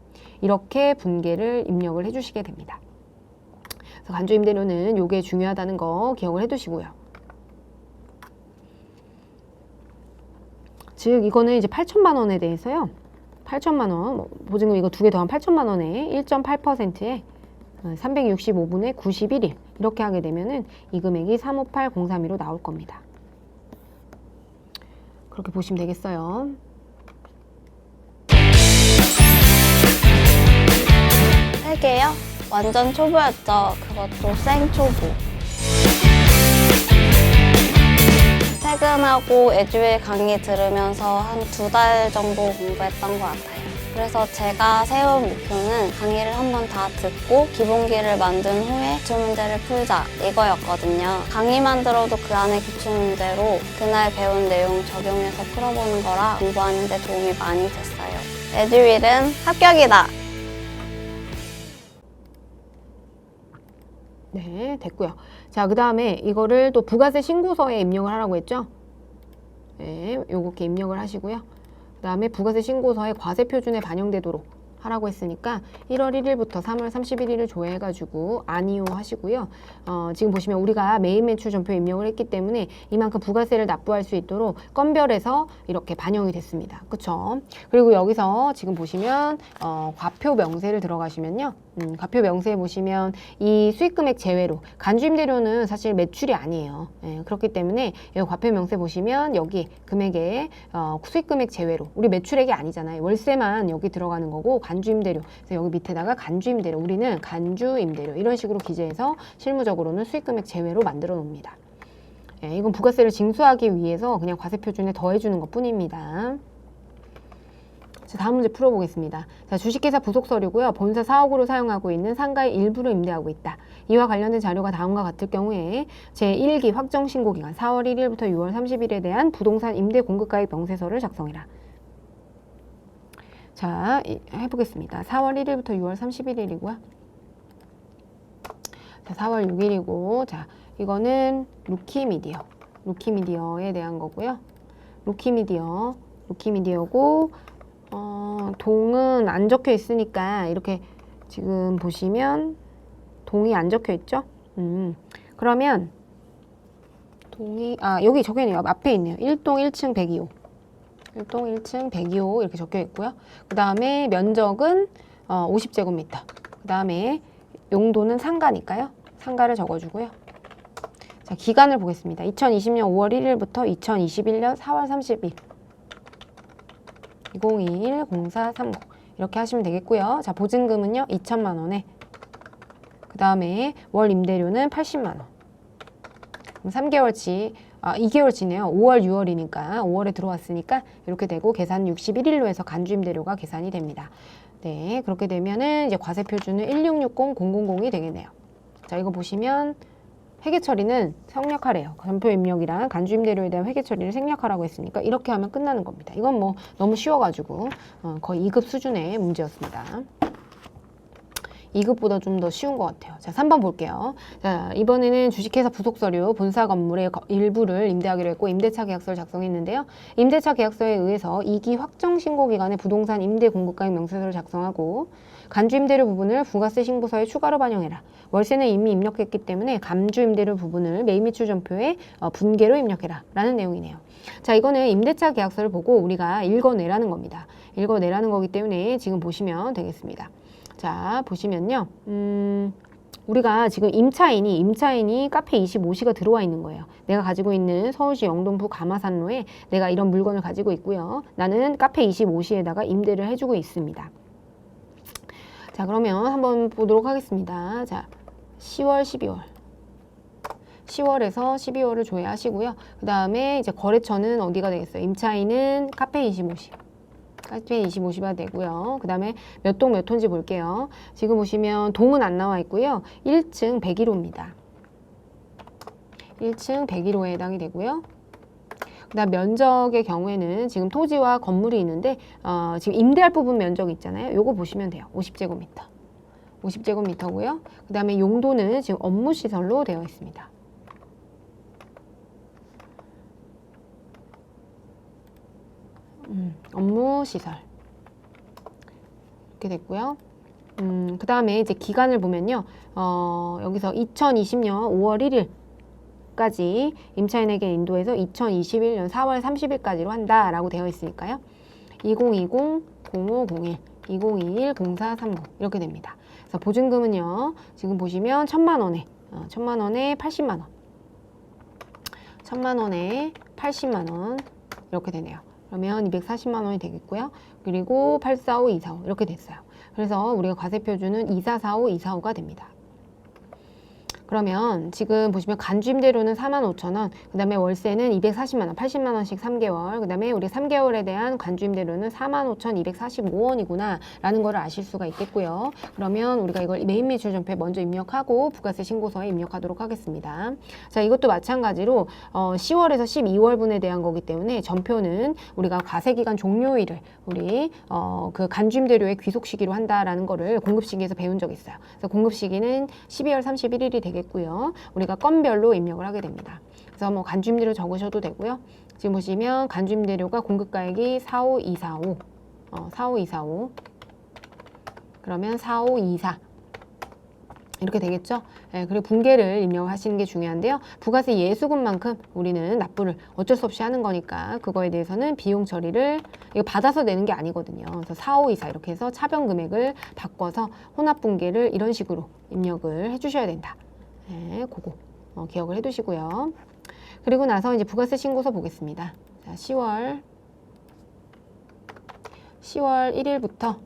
이렇게 분계를 입력을 해주시게 됩니다. 그래서 간주임대료는 이게 중요하다는 거 기억을 해두시고요. 즉 이거는 이제 8천만 원에 대해서요. 8천만 원, 보증금 이거 두 개 더하면 8천만 원에 1.8%에 365분의 91일 이렇게 하게 되면은 이 금액이 358,032로 나올 겁니다. 그렇게 보시면 되겠어요. 세 개요? 완전 초보였죠. 그것도 생초보. 퇴근하고 에듀윌 강의 들으면서 한 2달 정도 공부했던 것 같아요. 그래서 제가 세운 목표는 강의를 한번 다 듣고 기본기를 만든 후에 기출문제를 풀자 이거였거든요. 강의만 들어도 그 안에 기출문제로 그날 배운 내용 적용해서 풀어보는 거라 공부하는 데 도움이 많이 됐어요. 에듀윌은 합격이다! 네, 됐고요. 자, 그 다음에 이거를 또 부가세 신고서에 입력을 하라고 했죠? 네, 요렇게 입력을 하시고요. 그 다음에 부가세 신고서에 과세 표준에 반영되도록 하라고 했으니까 1월 1일부터 3월 31일을 조회해가지고 아니요 하시고요. 지금 보시면 우리가 메인 매출 전표 입력을 했기 때문에 이만큼 부가세를 납부할 수 있도록 건별해서 이렇게 반영이 됐습니다. 그쵸? 그리고 여기서 지금 보시면 과표 명세를 들어가시면요. 과표 명세에 보시면 이 수익금액 제외로 간주임대료는 사실 매출이 아니에요. 예, 그렇기 때문에 여기 과표 명세 보시면 여기 금액에 수익금액 제외로 우리 매출액이 아니잖아요. 월세만 여기 들어가는 거고 간주임대료. 그래서 여기 밑에다가 간주임대료. 우리는 간주임대료 이런 식으로 기재해서 실무적으로는 수익금액 제외로 만들어 놓습니다. 예, 이건 부가세를 징수하기 위해서 그냥 과세표준에 더해주는 것 뿐입니다. 자, 다음 문제 풀어보겠습니다. 자, 주식회사 부속서류고요. 본사 사옥으로 사용하고 있는 상가의 일부를 임대하고 있다. 이와 관련된 자료가 다음과 같을 경우에 제1기 확정신고기간 4월 1일부터 6월 30일에 대한 부동산 임대 공급가액 명세서를 작성해라. 자, 해보겠습니다. 4월 1일부터 6월 31일이고요. 자, 4월 6일이고, 자, 이거는 루키미디어에 대한 거고요. 루키미디어고, 동은 안 적혀 있으니까 이렇게 지금 보시면 동이 안 적혀 있죠? 그러면 동이, 여기 적혀 있네요. 앞에 있네요. 1동 1층 102호. 1동 1층 102호 이렇게 적혀 있고요. 그 다음에 면적은 50제곱미터. 그 다음에 용도는 상가니까요. 상가를 적어주고요. 자, 기간을 보겠습니다. 2020년 5월 1일부터 2021년 4월 30일. 2021 0430 이렇게 하시면 되겠고요. 자, 보증금은요 2천만 원에 그 다음에 월 임대료는 80만 원. 그럼 3개월치 2개월치네요. 5월 6월이니까 5월에 들어왔으니까 이렇게 되고 계산 61일로 해서 간주 임대료가 계산이 됩니다. 네, 그렇게 되면은 이제 과세 표준은 1660000이 되겠네요. 자, 이거 보시면 회계 처리는 생략하래요. 전표 입력이랑 간주 임대료에 대한 회계 처리를 생략하라고 했으니까 이렇게 하면 끝나는 겁니다. 이건 뭐 너무 쉬워가지고 거의 2급 수준의 문제였습니다. 2급보다 좀 더 쉬운 것 같아요. 자, 3번 볼게요. 자, 이번에는 주식회사 부속서류 본사 건물의 일부를 임대하기로 했고 임대차 계약서를 작성했는데요. 임대차 계약서에 의해서 2기 확정 신고 기간에 부동산 임대 공급가액 명세서를 작성하고 간주 임대료 부분을 부가세 신고서에 추가로 반영해라. 월세는 이미 입력했기 때문에 감주 임대료 부분을 매입 매출 전표에 분계로 입력해라 라는 내용이네요. 자, 이거는 임대차 계약서를 보고 우리가 읽어내라는 겁니다. 읽어내라는 거기 때문에 지금 보시면 되겠습니다. 자, 보시면요. 우리가 지금 임차인이 카페 25시가 들어와 있는 거예요. 내가 가지고 있는 서울시 영등포 가마산로에 내가 이런 물건을 가지고 있고요. 나는 카페 25시에다가 임대를 해주고 있습니다. 자, 그러면 한번 보도록 하겠습니다. 자, 10월, 12월. 10월에서 12월을 조회하시고요. 그 다음에 이제 거래처는 어디가 되겠어요? 임차인은 카페 25시. 카페 25시가 되고요. 그 다음에 몇 동 몇 호인지 볼게요. 지금 보시면 동은 안 나와 있고요. 1층 101호입니다. 1층 101호에 해당이 되고요. 그 다음 면적의 경우에는 지금 토지와 건물이 있는데 지금 임대할 부분 면적 있잖아요. 요거 보시면 돼요. 50제곱미터. 50제곱미터고요. 그 다음에 용도는 지금 업무시설로 되어 있습니다. 업무시설 이렇게 됐고요. 그 다음에 이제 기간을 보면요. 여기서 2020년 5월 1일까지 임차인에게 인도해서 2021년 4월 30일까지로 한다라고 되어 있으니까요. 2020-0501, 2021-0430 이렇게 됩니다. 그래서 보증금은요. 지금 보시면 1,000만 원에 1,000만 원에 80만 원, 1,000만 원에 80만 원 이렇게 되네요. 그러면 240만 원이 되겠고요. 그리고 845, 245 이렇게 됐어요. 그래서 우리가 과세 표준은 2445, 245가 됩니다. 그러면 지금 보시면 간주 임대료는 45,000원, 그 다음에 월세는 240만 원, 80만 원씩 3개월, 그 다음에 우리 3개월에 대한 간주 임대료는 45,245원이구나 라는 거를 아실 수가 있겠고요. 그러면 우리가 이걸 매입 매출 전표에 먼저 입력하고 부가세 신고서에 입력하도록 하겠습니다. 자, 이것도 마찬가지로 10월에서 12월분에 대한 거기 때문에 전표는 우리가 과세기간 종료일을 우리 그 간주 임대료의 귀속 시기로 한다라는 거를 공급 시기에서 배운 적이 있어요. 그래서 공급 시기는 12월 31일이 되겠고요. 우리가 건별로 입력을 하게 됩니다. 그래서 뭐 간주임대료 적으셔도 되고요. 지금 보시면 간주임대료가 공급가액이 45245, 45245. 그러면 4524 이렇게 되겠죠. 네, 그리고 분계를 입력하시는 게 중요한데요. 부가세 예수금만큼 우리는 납부를 어쩔 수 없이 하는 거니까 그거에 대해서는 비용 처리를 이거 받아서 내는 게 아니거든요. 그래서 4524 이렇게 해서 차변 금액을 바꿔서 혼합 분계를 이런 식으로 입력을 해주셔야 된다. 네, 그거 기억을 해두시고요. 그리고 나서 이제 부가세 신고서 보겠습니다. 자, 10월 1일부터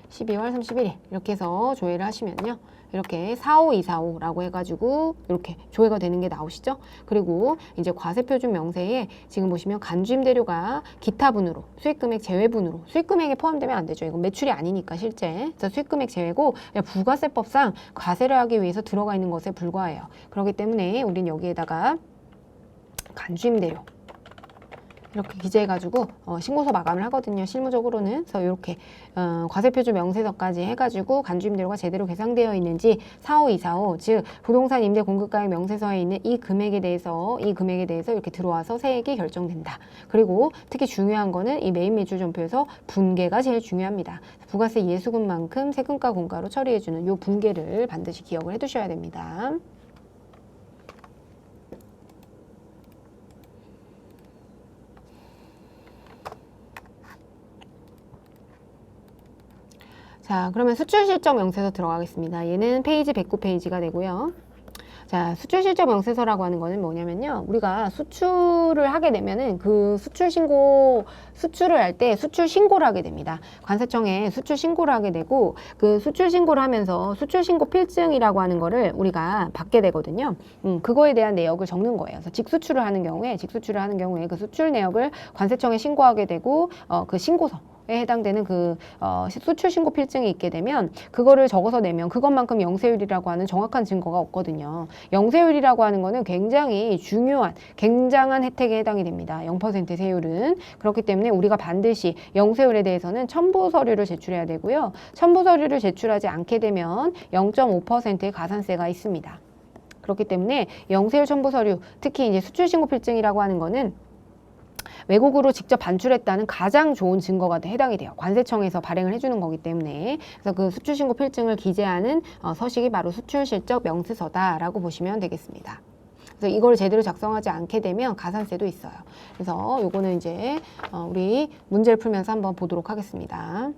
12월 31일 이렇게 해서 조회를 하시면요. 이렇게 45245라고 해가지고 이렇게 조회가 되는 게 나오시죠. 그리고 이제 과세표준 명세에 지금 보시면 간주임대료가 기타분으로 수익금액 제외분으로 수익금액에 포함되면 안 되죠. 이건 매출이 아니니까 실제. 그래서 수익금액 제외고 부가세법상 과세를 하기 위해서 들어가 있는 것에 불과해요. 그렇기 때문에 우린 여기에다가 간주임대료 이렇게 기재해가지고 신고서 마감을 하거든요. 실무적으로는. 그래서 이렇게 과세표준 명세서까지 해가지고 간주임대료가 제대로 계상되어 있는지 45245, 즉 부동산 임대 공급가액 명세서에 있는 이 금액에 대해서 이렇게 들어와서 세액이 결정된다. 그리고 특히 중요한 거는 이 매입 매출 전표에서 분계가 제일 중요합니다. 부가세 예수금만큼 세금과 공가로 처리해주는 이 분계를 반드시 기억을 해두셔야 됩니다. 자, 그러면 수출실적 명세서 들어가겠습니다. 얘는 페이지 109페이지가 되고요. 자, 수출 실적 명세서라고 하는 거는 뭐냐면요. 우리가 수출을 하게 되면은 그 수출을 할 때 수출 신고를 하게 됩니다. 관세청에 수출 신고를 하게 되고 그 수출 신고를 하면서 수출 신고 필증이라고 하는 거를 우리가 받게 되거든요. 그거에 대한 내역을 적는 거예요. 그래서 직수출을 하는 경우에 그 수출 내역을 관세청에 신고하게 되고 그 신고서 에 해당되는 그 수출 신고 필증이 있게 되면 그거를 적어서 내면 그것만큼 영세율이라고 하는 정확한 증거가 없거든요. 영세율이라고 하는 거는 굉장히 중요한 굉장한 혜택에 해당이 됩니다. 0% 세율은. 그렇기 때문에 우리가 반드시 영세율에 대해서는 첨부 서류를 제출해야 되고요. 첨부 서류를 제출하지 않게 되면 0.5%의 가산세가 있습니다. 그렇기 때문에 영세율 첨부 서류, 특히 이제 수출 신고 필증이라고 하는 거는 외국으로 직접 반출했다는 가장 좋은 증거가 해당이 돼요. 관세청에서 발행을 해주는 거기 때문에. 그래서 그 수출신고 필증을 기재하는 서식이 바로 수출실적 명세서다라고 보시면 되겠습니다. 그래서 이걸 제대로 작성하지 않게 되면 가산세도 있어요. 그래서 요거는 이제 우리 문제를 풀면서 한번 보도록 하겠습니다.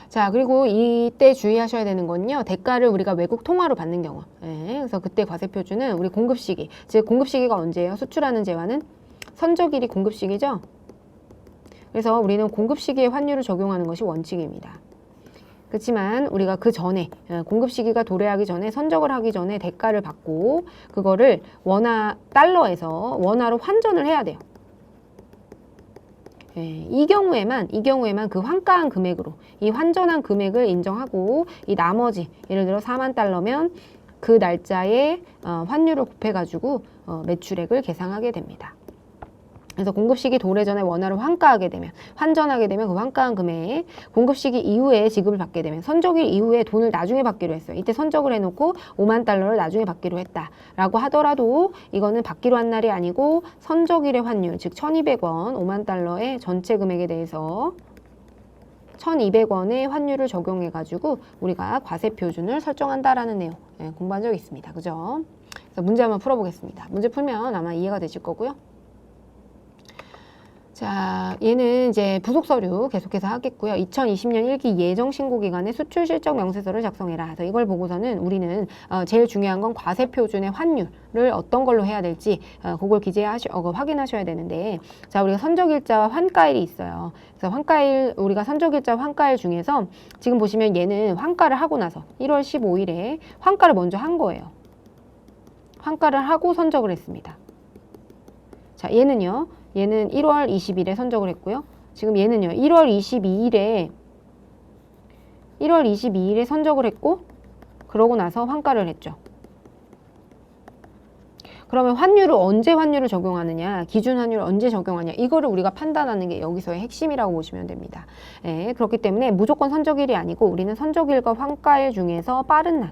자, 그리고 이때 주의하셔야 되는 건요. 대가를 우리가 외국 통화로 받는 경우. 그래서 그때 과세표준은 우리 공급 시기. 즉 공급 시기가 언제예요? 수출하는 재화는 선적일이 공급 시기죠. 그래서 우리는 공급 시기에 환율을 적용하는 것이 원칙입니다. 그렇지만 우리가 그 전에 공급 시기가 도래하기 전에 선적을 하기 전에 대가를 받고 그거를 달러에서 원화로 환전을 해야 돼요. 이 경우에만 그 환가한 금액으로 이 환전한 금액을 인정하고 이 나머지 예를 들어 4만 달러면 그 날짜에 환율을 곱해가지고 매출액을 계상하게 됩니다. 그래서 공급시기 도래 전에 원화를 환전하게 되면 그 환가한 금액 공급시기 이후에 지급을 받게 되면 선적일 이후에 돈을 나중에 받기로 했어요. 이때 선적을 해놓고 5만 달러를 나중에 받기로 했다라고 하더라도 이거는 받기로 한 날이 아니고 선적일의 환율 즉 1,200원 5만 달러의 전체 금액에 대해서 1,200원의 환율을 적용해가지고 우리가 과세표준을 설정한다라는 내용 공부한 적이 있습니다. 그죠? 그래서 문제 한번 풀어보겠습니다. 문제 풀면 아마 이해가 되실 거고요. 자, 얘는 이제 부속 서류 계속해서 하겠고요. 2020년 1기 예정 신고 기간에 수출 실적 명세서를 작성해라. 그래서 이걸 보고서는 우리는 제일 중요한 건 과세표준의 환율을 어떤 걸로 해야 될지 그걸 확인하셔야 되는데, 자, 우리가 선적일자와 환가일이 있어요. 그래서 우리가 선적일자와 환가일 중에서 지금 보시면 얘는 환가를 하고 나서 1월 15일에 환가를 먼저 한 거예요. 환가를 하고 선적을 했습니다. 자, 얘는 1월 20일에 선적을 했고요. 지금 얘는요. 1월 22일에 선적을 했고 그러고 나서 환가를 했죠. 그러면 언제 환율을 적용하느냐, 기준 환율을 언제 적용하냐, 이거를 우리가 판단하는 게 여기서의 핵심이라고 보시면 됩니다. 그렇기 때문에 무조건 선적일이 아니고 우리는 선적일과 환가일 중에서 빠른 날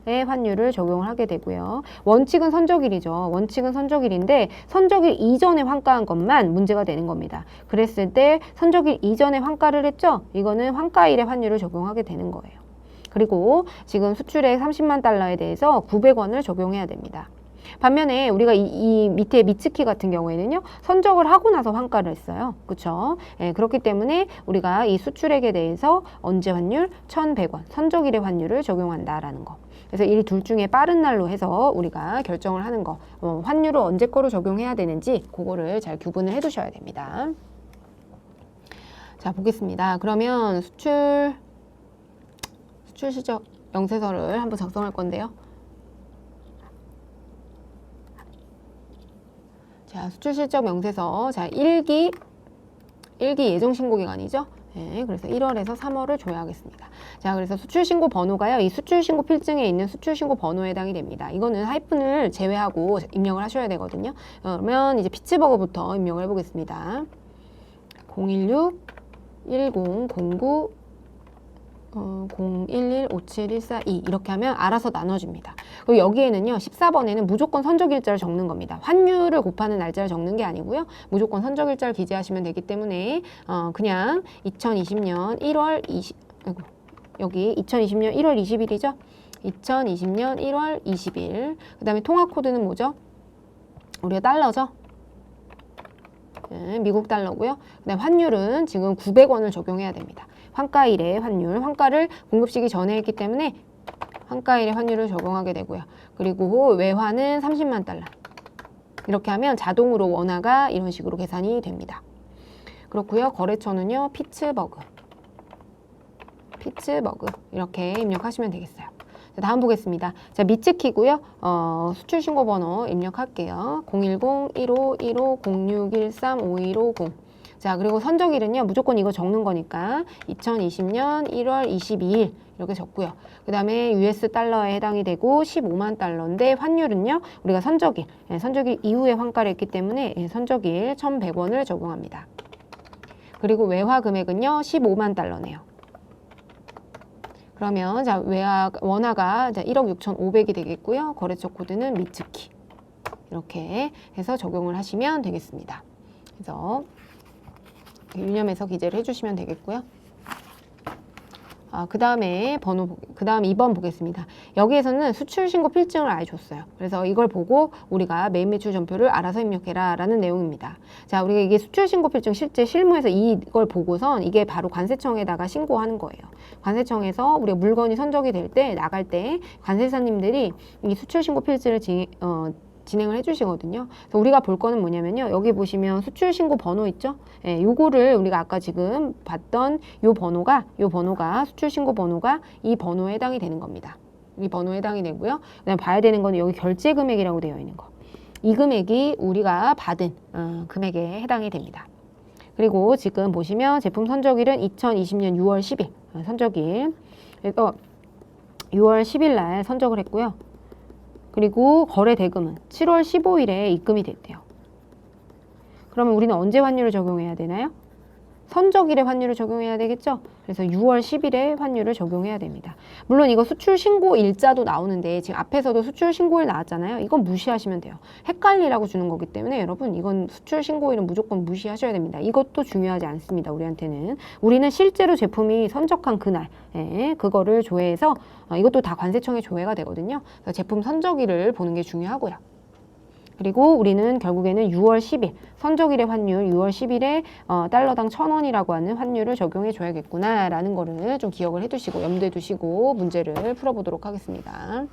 환율을 적용을 하게 되고요. 원칙은 선적일이죠. 원칙은 선적일인데 선적일 이전에 환가한 것만 문제가 되는 겁니다. 그랬을 때 선적일 이전에 환가를 했죠. 이거는 환가일의 환율을 적용하게 되는 거예요. 그리고 지금 수출액 30만 달러에 대해서 900원을 적용해야 됩니다. 반면에 우리가 이 밑에 미츠키 같은 경우에는요, 선적을 하고 나서 환가를 했어요. 그렇죠? 그렇기 때문에 우리가 이 수출액에 대해서 언제 환율? 1,100원, 선적일의 환율을 적용한다라는 거. 그래서 이 둘 중에 빠른 날로 해서 우리가 결정을 하는 거, 환율을 언제 거로 적용해야 되는지 그거를 잘 구분을 해 두셔야 됩니다. 자, 보겠습니다. 그러면 수출 실적 명세서를 한번 작성할 건데요. 자, 수출 실적 명세서. 자, 1기 예정 신고 기간이죠. 그래서 1월에서 3월을 줘야 하겠습니다. 자, 그래서 수출신고 번호가요, 이 수출신고 필증에 있는 수출신고 번호에 해당이 됩니다. 이거는 하이픈을 제외하고 입력을 하셔야 되거든요. 그러면 이제 피츠버그부터 입력을 해보겠습니다. 016-1009 011-57-142 이렇게 하면 알아서 나눠줍니다. 그리고 여기에는요, 14번에는 무조건 선적일자를 적는 겁니다. 환율을 곱하는 날짜를 적는 게 아니고요, 무조건 선적일자를 기재하시면 되기 때문에 그냥 2020년 1월 2020년 1월 20일 그 다음에 통화 코드는 뭐죠? 우리가 달러죠? 미국 달러고요. 그다음 환율은 지금 900원을 적용해야 됩니다. 환가일의 환율, 환가를 공급시기 전에 했기 때문에 환가일의 환율을 적용하게 되고요. 그리고 외화는 30만 달러. 이렇게 하면 자동으로 원화가 이런 식으로 계산이 됩니다. 그렇고요. 거래처는요. 피츠버그 이렇게 입력하시면 되겠어요. 자, 다음 보겠습니다. 자, 미츠키고요. 수출 신고 번호 입력할게요. 010-1515-0613-5150. 자, 그리고 선적일은요. 무조건 이거 적는 거니까 2020년 1월 22일 이렇게 적고요. 그 다음에 US 달러에 해당이 되고 15만 달러인데 환율은요. 우리가 선적일 이후에 환가를 했기 때문에 선적일 1,100원을 적용합니다. 그리고 외화 금액은요. 15만 달러네요. 그러면 자, 원화가 1억 6,500이 되겠고요. 거래처 코드는 미츠키. 이렇게 해서 적용을 하시면 되겠습니다. 그래서 유념해서 기재를 해주시면 되겠고요. 그 다음에 그 다음 2번 보겠습니다. 여기에서는 수출 신고 필증을 아예 줬어요. 그래서 이걸 보고 우리가 매입 매출 전표를 알아서 입력해라 라는 내용입니다. 자, 우리가 이게 수출 신고 필증 실제 실무에서 이걸 보고선 이게 바로 관세청에다가 신고하는 거예요. 관세청에서 우리가 물건이 선적이 될 때 나갈 때 관세사님들이 이 수출 신고 필증을 진행을 해주시거든요. 그래서 우리가 볼 거는 뭐냐면요. 여기 보시면 수출 신고 번호 있죠? 예, 요거를 우리가 아까 지금 봤던 요 번호가 수출 신고 번호가 이 번호에 해당이 되는 겁니다. 이 번호에 해당이 되고요. 그다음에 봐야 되는 거는 여기 결제 금액이라고 되어 있는 거. 이 금액이 우리가 받은 금액에 해당이 됩니다. 그리고 지금 보시면 제품 선적일은 2020년 6월 10일 선적일. 그래서 6월 10일 날 선적을 했고요. 그리고 거래 대금은 7월 15일에 입금이 됐대요. 그러면 우리는 언제 환율을 적용해야 되나요? 선적일에 환율을 적용해야 되겠죠? 그래서 6월 10일에 환율을 적용해야 됩니다. 물론 이거 수출 신고 일자도 나오는데 지금 앞에서도 수출 신고일 나왔잖아요. 이건 무시하시면 돼요. 헷갈리라고 주는 거기 때문에 여러분 이건 수출 신고일은 무조건 무시하셔야 됩니다. 이것도 중요하지 않습니다. 우리한테는. 우리는 실제로 제품이 선적한 그날 그거를 조회해서 이것도 다 관세청에 조회가 되거든요. 그래서 제품 선적일을 보는 게 중요하고요. 그리고 우리는 결국에는 6월 10일 선적일의 환율 6월 10일에 달러당 1,000원이라고 하는 환율을 적용해 줘야겠구나 라는 거를 좀 기억을 해두시고 염두에 두시고 문제를 풀어보도록 하겠습니다.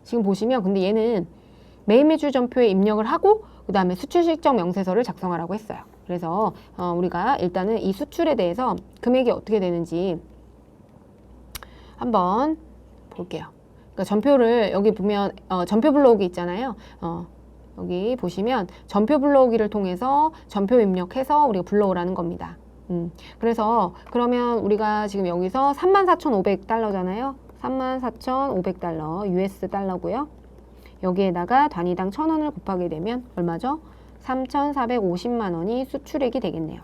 지금 보시면 근데 얘는 매입 매출 전표에 입력을 하고 그 다음에 수출 실적 명세서를 작성하라고 했어요. 그래서 우리가 일단은 이 수출에 대해서 금액이 어떻게 되는지 한번 볼게요. 그러니까 전표를 여기 보면 전표 불러오기 있잖아요. 여기 보시면 전표 불러오기를 통해서 전표 입력해서 우리가 불러오라는 겁니다. 그래서 그러면 우리가 지금 여기서 34,500달러잖아요. 34,500달러 US 달러고요. 여기에다가 단위당 1,000원을 곱하게 되면 얼마죠? 3,450만 원이 수출액이 되겠네요.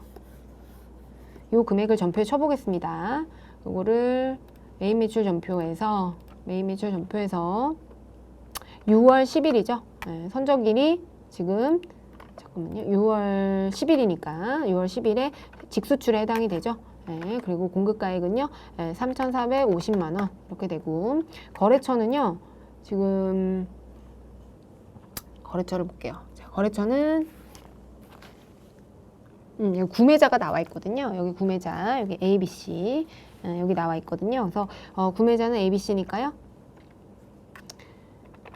이 금액을 전표에 쳐보겠습니다. 이거를 매입 매출 전표에서 6월 10일이죠. 네, 선적일이 지금 잠깐만요. 6월 10일이니까 6월 10일에 직수출에 해당이 되죠. 네, 그리고 공급가액은요 3,450만 원 이렇게 되고 거래처는요 지금 거래처를 볼게요. 자, 거래처는 여기 구매자가 나와 있거든요. 여기 구매자 여기 ABC 여기 나와 있거든요. 그래서 구매자는 ABC니까요.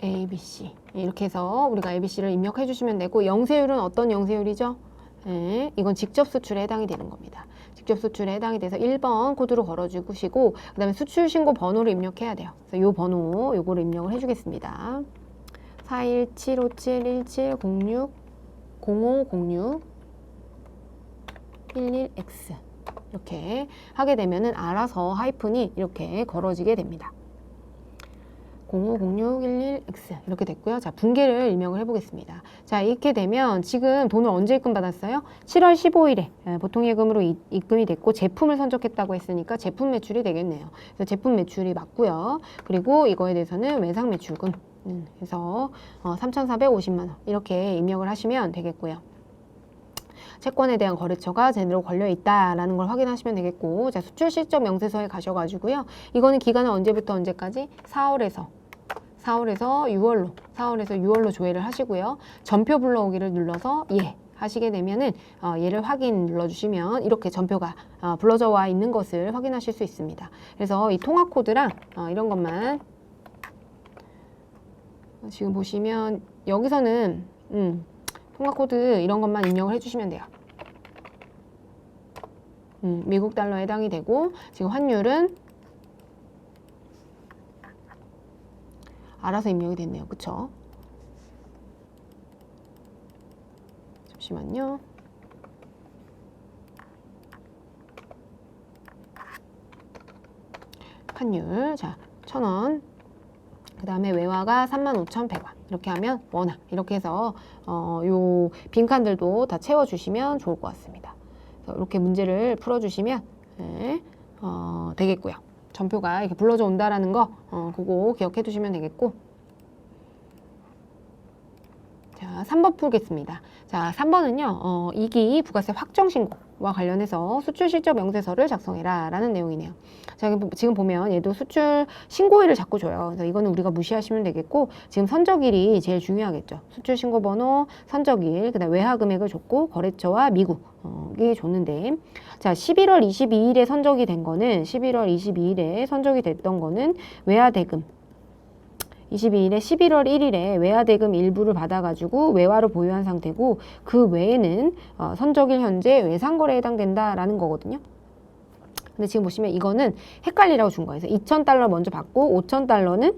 ABC 이렇게 해서 우리가 ABC를 입력해 주시면 되고 영세율은 어떤 영세율이죠? 네, 이건 직접 수출에 해당이 되는 겁니다. 직접 수출에 해당이 돼서 1번 코드로 걸어주시고 그 다음에 수출 신고 번호를 입력해야 돼요. 그래서 이 번호 요거를 입력을 해주겠습니다. 417571706050611X 이렇게 하게 되면은 알아서 하이픈이 이렇게 걸어지게 됩니다. 050611X 이렇게 됐고요. 자, 분기를 입력을 해보겠습니다. 자, 이렇게 되면 지금 돈을 언제 입금받았어요? 7월 15일에 보통 예금으로 입금이 됐고 제품을 선적했다고 했으니까 제품 매출이 되겠네요. 그래서 제품 매출이 맞고요. 그리고 이거에 대해서는 외상 매출금 해서 3,450만 원 이렇게 입력을 하시면 되겠고요. 채권에 대한 거래처가 제대로 걸려 있다라는 걸 확인하시면 되겠고, 자, 수출 실적 명세서에 가셔가지고요. 이거는 기간은 언제부터 언제까지? 4월에서 6월로 조회를 하시고요. 전표 불러오기를 눌러서 예 하시게 되면은 얘를 확인 눌러주시면 이렇게 전표가 불러져 와 있는 것을 확인하실 수 있습니다. 그래서 이 통화 코드랑 이런 것만 지금 보시면 여기서는 통화 코드 이런 것만 입력을 해주시면 돼요. 미국 달러에 해당이 되고 지금 환율은 알아서 입력이 됐네요. 그쵸? 잠시만요. 환율 자 1,000원 그 다음에 외화가 35,100원 이렇게 하면 원화 이렇게 해서 요 빈칸들도 다 채워주시면 좋을 것 같습니다. 그래서 이렇게 문제를 풀어주시면 되겠고요. 전표가 이렇게 불러져 온다라는 거 그거 기억해 두시면 되겠고, 자 3번 풀겠습니다. 자 3번은요 2기 부가세 확정 신고와 관련해서 수출 실적 명세서를 작성해라 라는 내용이네요. 자 지금 보면 얘도 수출 신고일을 자꾸 줘요. 그래서 이거는 우리가 무시하시면 되겠고, 지금 선적일이 제일 중요하겠죠. 수출 신고 번호, 선적일, 그다음 외화 금액을 줬고 거래처와 미국이 줬는데, 자 11월 22일에 선적이 된 거는 11월 22일에 선적이 됐던 거는 외화 대금 22일에 11월 1일에 외화 대금 일부를 받아가지고 외화로 보유한 상태고, 그 외에는 선적일 현재 외상거래에 해당된다라는 거거든요. 근데 지금 보시면 이거는 헷갈리라고 준 거예요. 그래서 2,000달러 먼저 받고 5,000달러는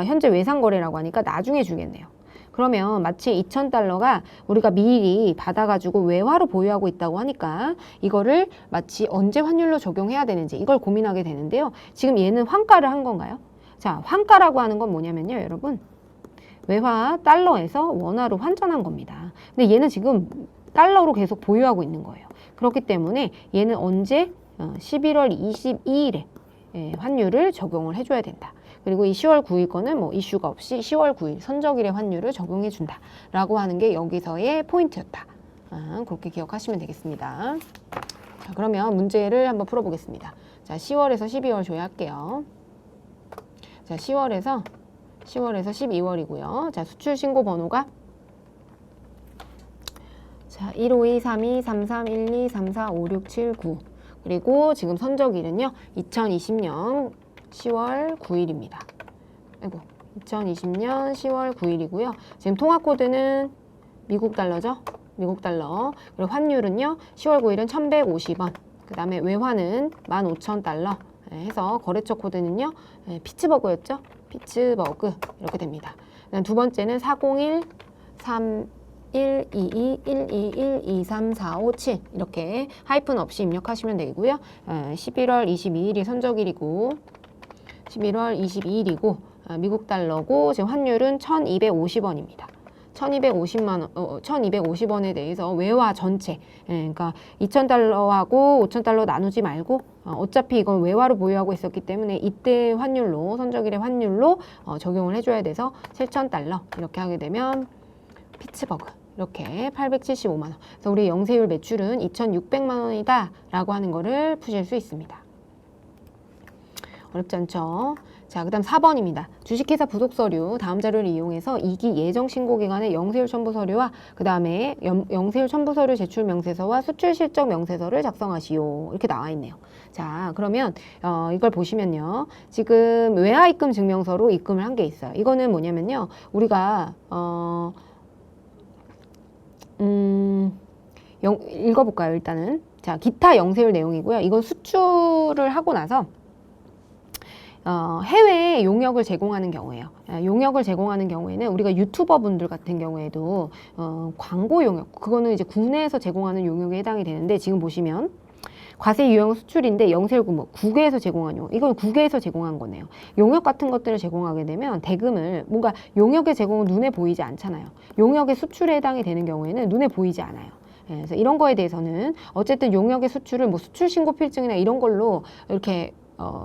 현재 외상거래라고 하니까 나중에 주겠네요. 그러면 마치 2,000달러가 우리가 미리 받아가지고 외화로 보유하고 있다고 하니까 이거를 마치 언제 환율로 적용해야 되는지 이걸 고민하게 되는데요. 지금 얘는 환가를 한 건가요? 자, 환가라고 하는 건 뭐냐면요, 여러분. 외화 달러에서 원화로 환전한 겁니다. 근데 얘는 지금 달러로 계속 보유하고 있는 거예요. 그렇기 때문에 얘는 언제 11월 22일에 환율을 적용을 해줘야 된다. 그리고 이 10월 9일 거는 뭐 이슈가 없이 10월 9일 선적일의 환율을 적용해 준다 라고 하는 게 여기서의 포인트였다. 그렇게 기억하시면 되겠습니다. 자, 그러면 문제를 한번 풀어보겠습니다. 자, 10월에서 12월 조회할게요. 자, 10월에서 12월이고요. 자, 수출 신고 번호가 자, 152, 32, 33, 12, 34, 56, 79. 그리고 지금 선적일은요, 2020년 10월 9일입니다. 아이고, 2020년 10월 9일이고요. 지금 통화 코드는 미국 달러죠? 미국 달러. 그리고 환율은요, 10월 9일은 1,150원. 그 다음에 외화는 15,000달러. 해서 거래처 코드는요, 피츠버그였죠? 피츠버그 이렇게 됩니다. 두 번째는 401, 3122, 121, 23457 이렇게 하이픈 없이 입력하시면 되고요. 11월 22일이 선적일이고 11월 22일이고 미국 달러고 지금 환율은 1,250원입니다. 1,250원에 대해서 외화 전체, 그러니까 2,000달러하고 5,000달러 나누지 말고 어차피 이건 외화로 보유하고 있었기 때문에 이때 환율로, 선적일의 환율로 적용을 해줘야 돼서 7,000달러 이렇게 하게 되면 피츠버그 이렇게 875만 원. 그래서 우리 영세율 매출은 2,600만 원이다 라고 하는 거를 푸실 수 있습니다. 어렵지 않죠? 자, 그 다음 4번입니다. 주식회사 부속 서류 다음 자료를 이용해서 2기 예정 신고 기간의 영세율 첨부 서류와 그 다음에 영세율 첨부 서류 제출 명세서와 수출 실적 명세서를 작성하시오. 이렇게 나와 있네요. 자, 그러면 이걸 보시면요. 지금 외화 입금 증명서로 입금을 한 게 있어요. 이거는 뭐냐면요. 우리가 읽어볼까요, 일단은. 자, 기타 영세율 내용이고요. 이건 수출을 하고 나서 해외에 용역을 제공하는 경우에요. 용역을 제공하는 경우에는 우리가 유튜버 분들 같은 경우에도 광고 용역, 그거는 이제 국내에서 제공하는 용역에 해당이 되는데, 지금 보시면 과세 유형 수출인데 영세율 국외에서 제공한 용역, 이건 국외에서 제공한 거네요. 용역 같은 것들을 제공하게 되면 대금을 뭔가 용역의 제공은 눈에 보이지 않잖아요. 용역의 수출에 해당이 되는 경우에는 눈에 보이지 않아요. 그래서 이런 거에 대해서는 어쨌든 용역의 수출을 뭐 수출 신고 필증이나 이런 걸로 이렇게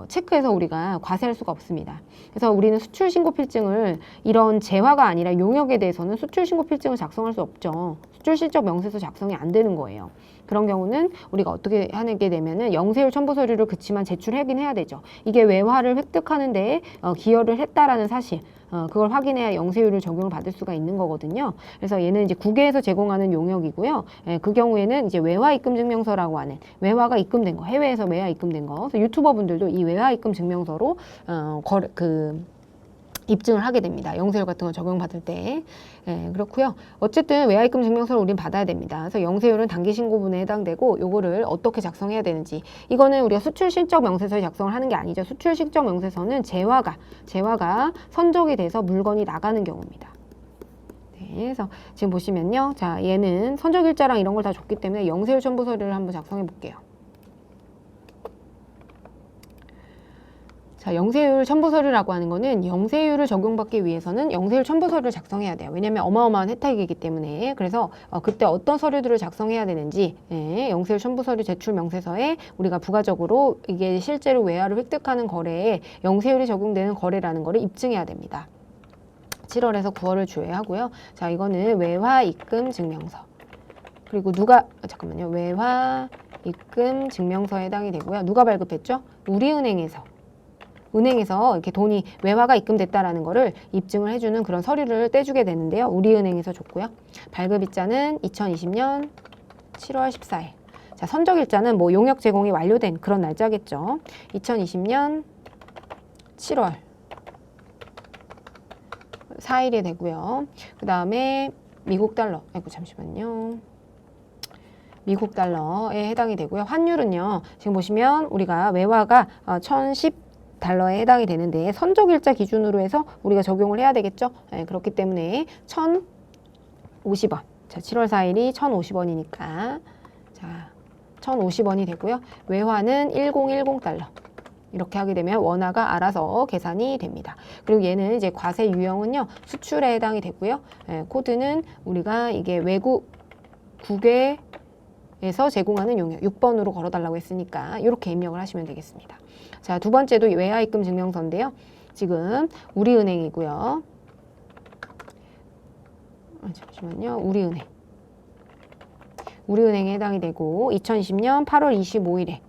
체크해서 우리가 과세할 수가 없습니다. 그래서 우리는 수출 신고 필증을 이런 재화가 아니라 용역에 대해서는 수출 신고 필증을 작성할 수 없죠. 수출 실적 명세서 작성이 안 되는 거예요. 그런 경우는 우리가 어떻게 하게 되면은 영세율 첨부 서류를 그치만 제출하긴 해야 되죠. 이게 외화를 획득하는데 기여를 했다라는 사실, 그걸 확인해야 영세율을 적용을 받을 수가 있는 거거든요. 그래서 얘는 이제 국외에서 제공하는 용역이고요. 그 경우에는 이제 외화 입금 증명서라고 하는 외화가 입금된 거, 해외에서 외화 입금된 거. 그래서 유튜버 분들도 이 외화 입금 증명서로 입증을 하게 됩니다. 영세율 같은 거 적용받을 때. 그렇고요. 어쨌든 외화입금 증명서를 우린 받아야 됩니다. 그래서 영세율은 단기신고분에 해당되고 요거를 어떻게 작성해야 되는지, 이거는 우리가 수출실적 명세서에 작성을 하는 게 아니죠. 수출실적 명세서는 재화가 선적이 돼서 물건이 나가는 경우입니다. 그래서 지금 보시면요. 자, 얘는 선적일자랑 이런 걸 다 줬기 때문에 영세율 첨부 서류를 한번 작성해 볼게요. 자, 영세율 첨부서류라고 하는 거는 영세율을 적용받기 위해서는 영세율 첨부서류를 작성해야 돼요. 왜냐하면 어마어마한 혜택이기 때문에. 그래서 그때 어떤 서류들을 작성해야 되는지, 영세율 첨부서류 제출 명세서에 우리가 부가적으로 이게 실제로 외화를 획득하는 거래에 영세율이 적용되는 거래라는 거를 입증해야 됩니다. 7월에서 9월을 주의하고요. 자, 이거는 외화 입금 증명서. 그리고 잠깐만요. 외화 입금 증명서에 해당이 되고요. 누가 발급했죠? 우리은행에서 이렇게 돈이 외화가 입금됐다라는 거를 입증을 해주는 그런 서류를 떼주게 되는데요. 우리은행에서 줬고요. 발급일자는 2020년 7월 14일. 자, 선적일자는 뭐 용역 제공이 완료된 그런 날짜겠죠. 2020년 7월 4일이 되고요. 그 다음에 미국 달러. 잠시만요. 미국 달러에 해당이 되고요. 환율은요. 지금 보시면 우리가 외화가 1010 달러에 해당이 되는데 선적일자 기준으로 해서 우리가 적용을 해야 되겠죠. 그렇기 때문에 1,050원. 자, 7월 4일이 1,050원이니까 자, 1,050원이 되고요. 외화는 1010 달러. 이렇게 하게 되면 원화가 알아서 계산이 됩니다. 그리고 얘는 이제 과세 유형은요. 수출에 해당이 되고요. 코드는 우리가 이게 국외에서 제공하는 용역 6번으로 걸어달라고 했으니까 이렇게 입력을 하시면 되겠습니다. 자, 두 번째도 외화입금 증명서인데요. 지금 우리은행이고요. 잠시만요. 우리은행에 해당이 되고 2020년 8월 25일에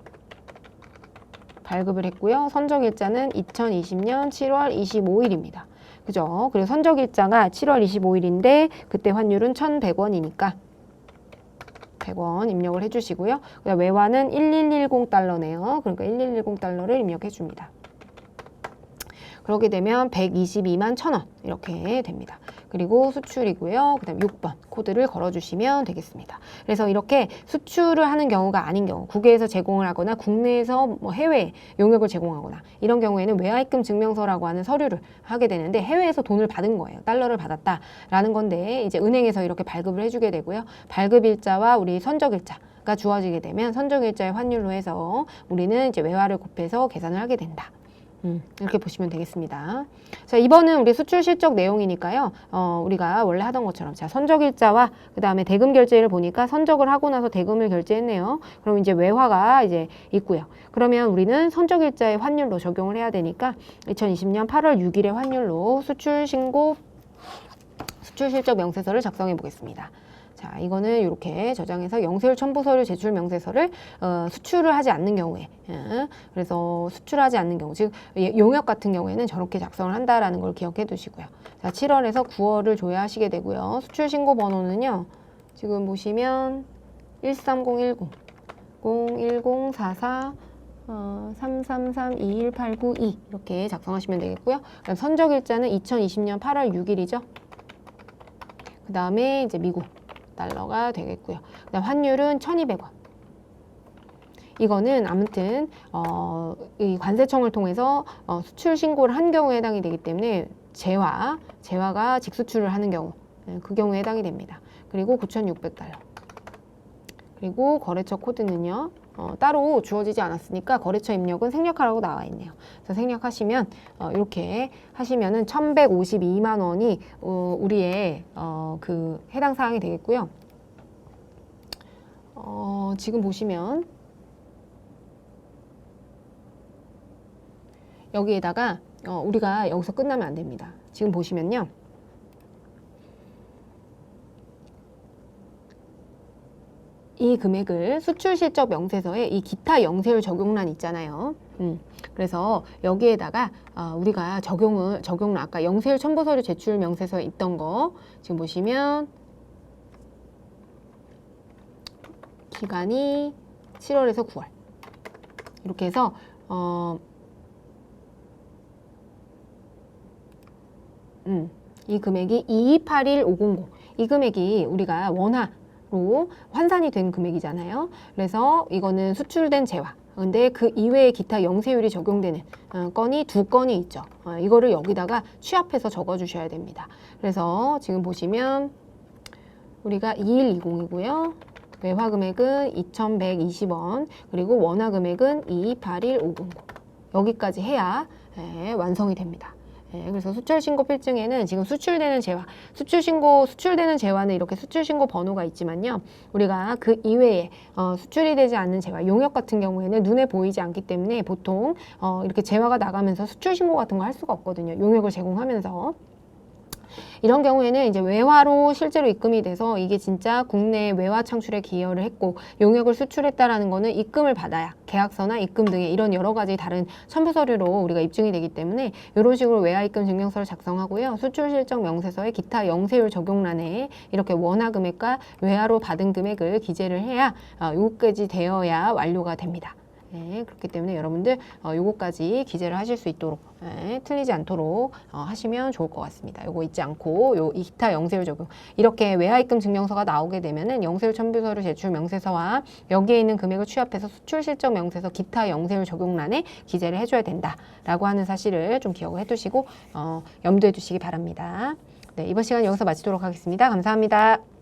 발급을 했고요. 선적일자는 2020년 7월 25일입니다. 그죠? 그리고 선적일자가 7월 25일인데 그때 환율은 1,100원이니까 100원 입력을 해주시고요. 그다음 외화는 1110 달러네요. 그러니까 1110 달러를 입력해 줍니다. 그렇게 되면 122만 1,000원 이렇게 됩니다. 그리고 수출이고요. 그 다음 6번 코드를 걸어주시면 되겠습니다. 그래서 이렇게 수출을 하는 경우가 아닌 경우, 국외에서 제공을 하거나 국내에서 뭐 해외에 용역을 제공하거나 이런 경우에는 외화입금 증명서라고 하는 서류를 하게 되는데 해외에서 돈을 받은 거예요. 달러를 받았다라는 건데 이제 은행에서 이렇게 발급을 해주게 되고요. 발급일자와 우리 선적일자가 주어지게 되면 선적일자의 환율로 해서 우리는 이제 외화를 곱해서 계산을 하게 된다. 이렇게 보시면 되겠습니다. 자, 이번은 우리 수출 실적 내용이니까요. 우리가 원래 하던 것처럼 자, 선적일자와 그 다음에 대금 결제를 보니까 선적을 하고 나서 대금을 결제했네요. 그럼 이제 외화가 이제 있고요. 그러면 우리는 선적일자의 환율로 적용을 해야 되니까 2020년 8월 6일의 환율로 수출 실적 명세서를 작성해 보겠습니다. 자, 이거는 이렇게 저장해서 영세율 첨부서류 제출 명세서를 수출을 하지 않는 경우에, 그래서 수출하지 않는 경우, 즉 용역 같은 경우에는 저렇게 작성을 한다라는 걸 기억해 두시고요. 자, 7월에서 9월을 조회하시게 되고요. 수출 신고 번호는요. 지금 보시면 13010 01044 3332189 이렇게 작성하시면 되겠고요. 선적일자는 2020년 8월 6일이죠. 그 다음에 이제 미국 달러가 되겠고요. 그다음 환율은 1,200원. 이거는 아무튼 이 관세청을 통해서 수출 신고를 한 경우에 해당이 되기 때문에 재화가 직수출을 하는 경우 그 경우에 해당이 됩니다. 그리고 9,600달러. 그리고 거래처 코드는요. 따로 주어지지 않았으니까 거래처 입력은 생략하라고 나와 있네요. 그래서 생략하시면 이렇게 하시면은 1,152만 원이 우리의 그 해당 사항이 되겠고요. 지금 보시면 여기에다가 우리가 여기서 끝나면 안 됩니다. 지금 보시면요. 이 금액을 수출실적 명세서에 이 기타 영세율 적용란 있잖아요. 그래서 여기에다가 우리가 적용란 아까 영세율 첨부서류 제출 명세서에 있던 거 지금 보시면 기간이 7월에서 9월 이렇게 해서 이 금액이 2281,500 이 금액이 우리가 원화로 환산이 된 금액이잖아요. 그래서 이거는 수출된 재화. 근데 그 이외에 기타 영세율이 적용되는 건이 2건이 있죠. 이거를 여기다가 취합해서 적어주셔야 됩니다. 그래서 지금 보시면 우리가 2120이고요. 외화 금액은 2,120원, 그리고 원화 금액은 2281,500 여기까지 해야 완성이 됩니다. 그래서 수출신고 필증에는 지금 수출되는 재화, 수출되는 재화는 이렇게 수출신고 번호가 있지만요. 우리가 그 이외에 수출이 되지 않는 재화, 용역 같은 경우에는 눈에 보이지 않기 때문에 보통 이렇게 재화가 나가면서 수출신고 같은 거 할 수가 없거든요. 용역을 제공하면서. 이런 경우에는 이제 외화로 실제로 입금이 돼서 이게 진짜 국내 외화 창출에 기여를 했고 용역을 수출했다라는 거는 입금을 받아야 계약서나 입금 등의 이런 여러 가지 다른 첨부 서류로 우리가 입증이 되기 때문에 이런 식으로 외화 입금 증명서를 작성하고요. 수출 실적 명세서의 기타 영세율 적용란에 이렇게 원화 금액과 외화로 받은 금액을 기재를 해야 요거까지 되어야 완료가 됩니다. 그렇기 때문에 여러분들 요거까지 기재를 하실 수 있도록 틀리지 않도록 하시면 좋을 것 같습니다. 요거 잊지 않고 요 기타 영세율 적용 이렇게 외화입금 증명서가 나오게 되면은 영세율 첨부서류 제출 명세서와 여기에 있는 금액을 취합해서 수출 실적 명세서 기타 영세율 적용란에 기재를 해줘야 된다라고 하는 사실을 좀 기억을 해두시고 염두해 두시기 바랍니다. 네, 이번 시간 여기서 마치도록 하겠습니다. 감사합니다.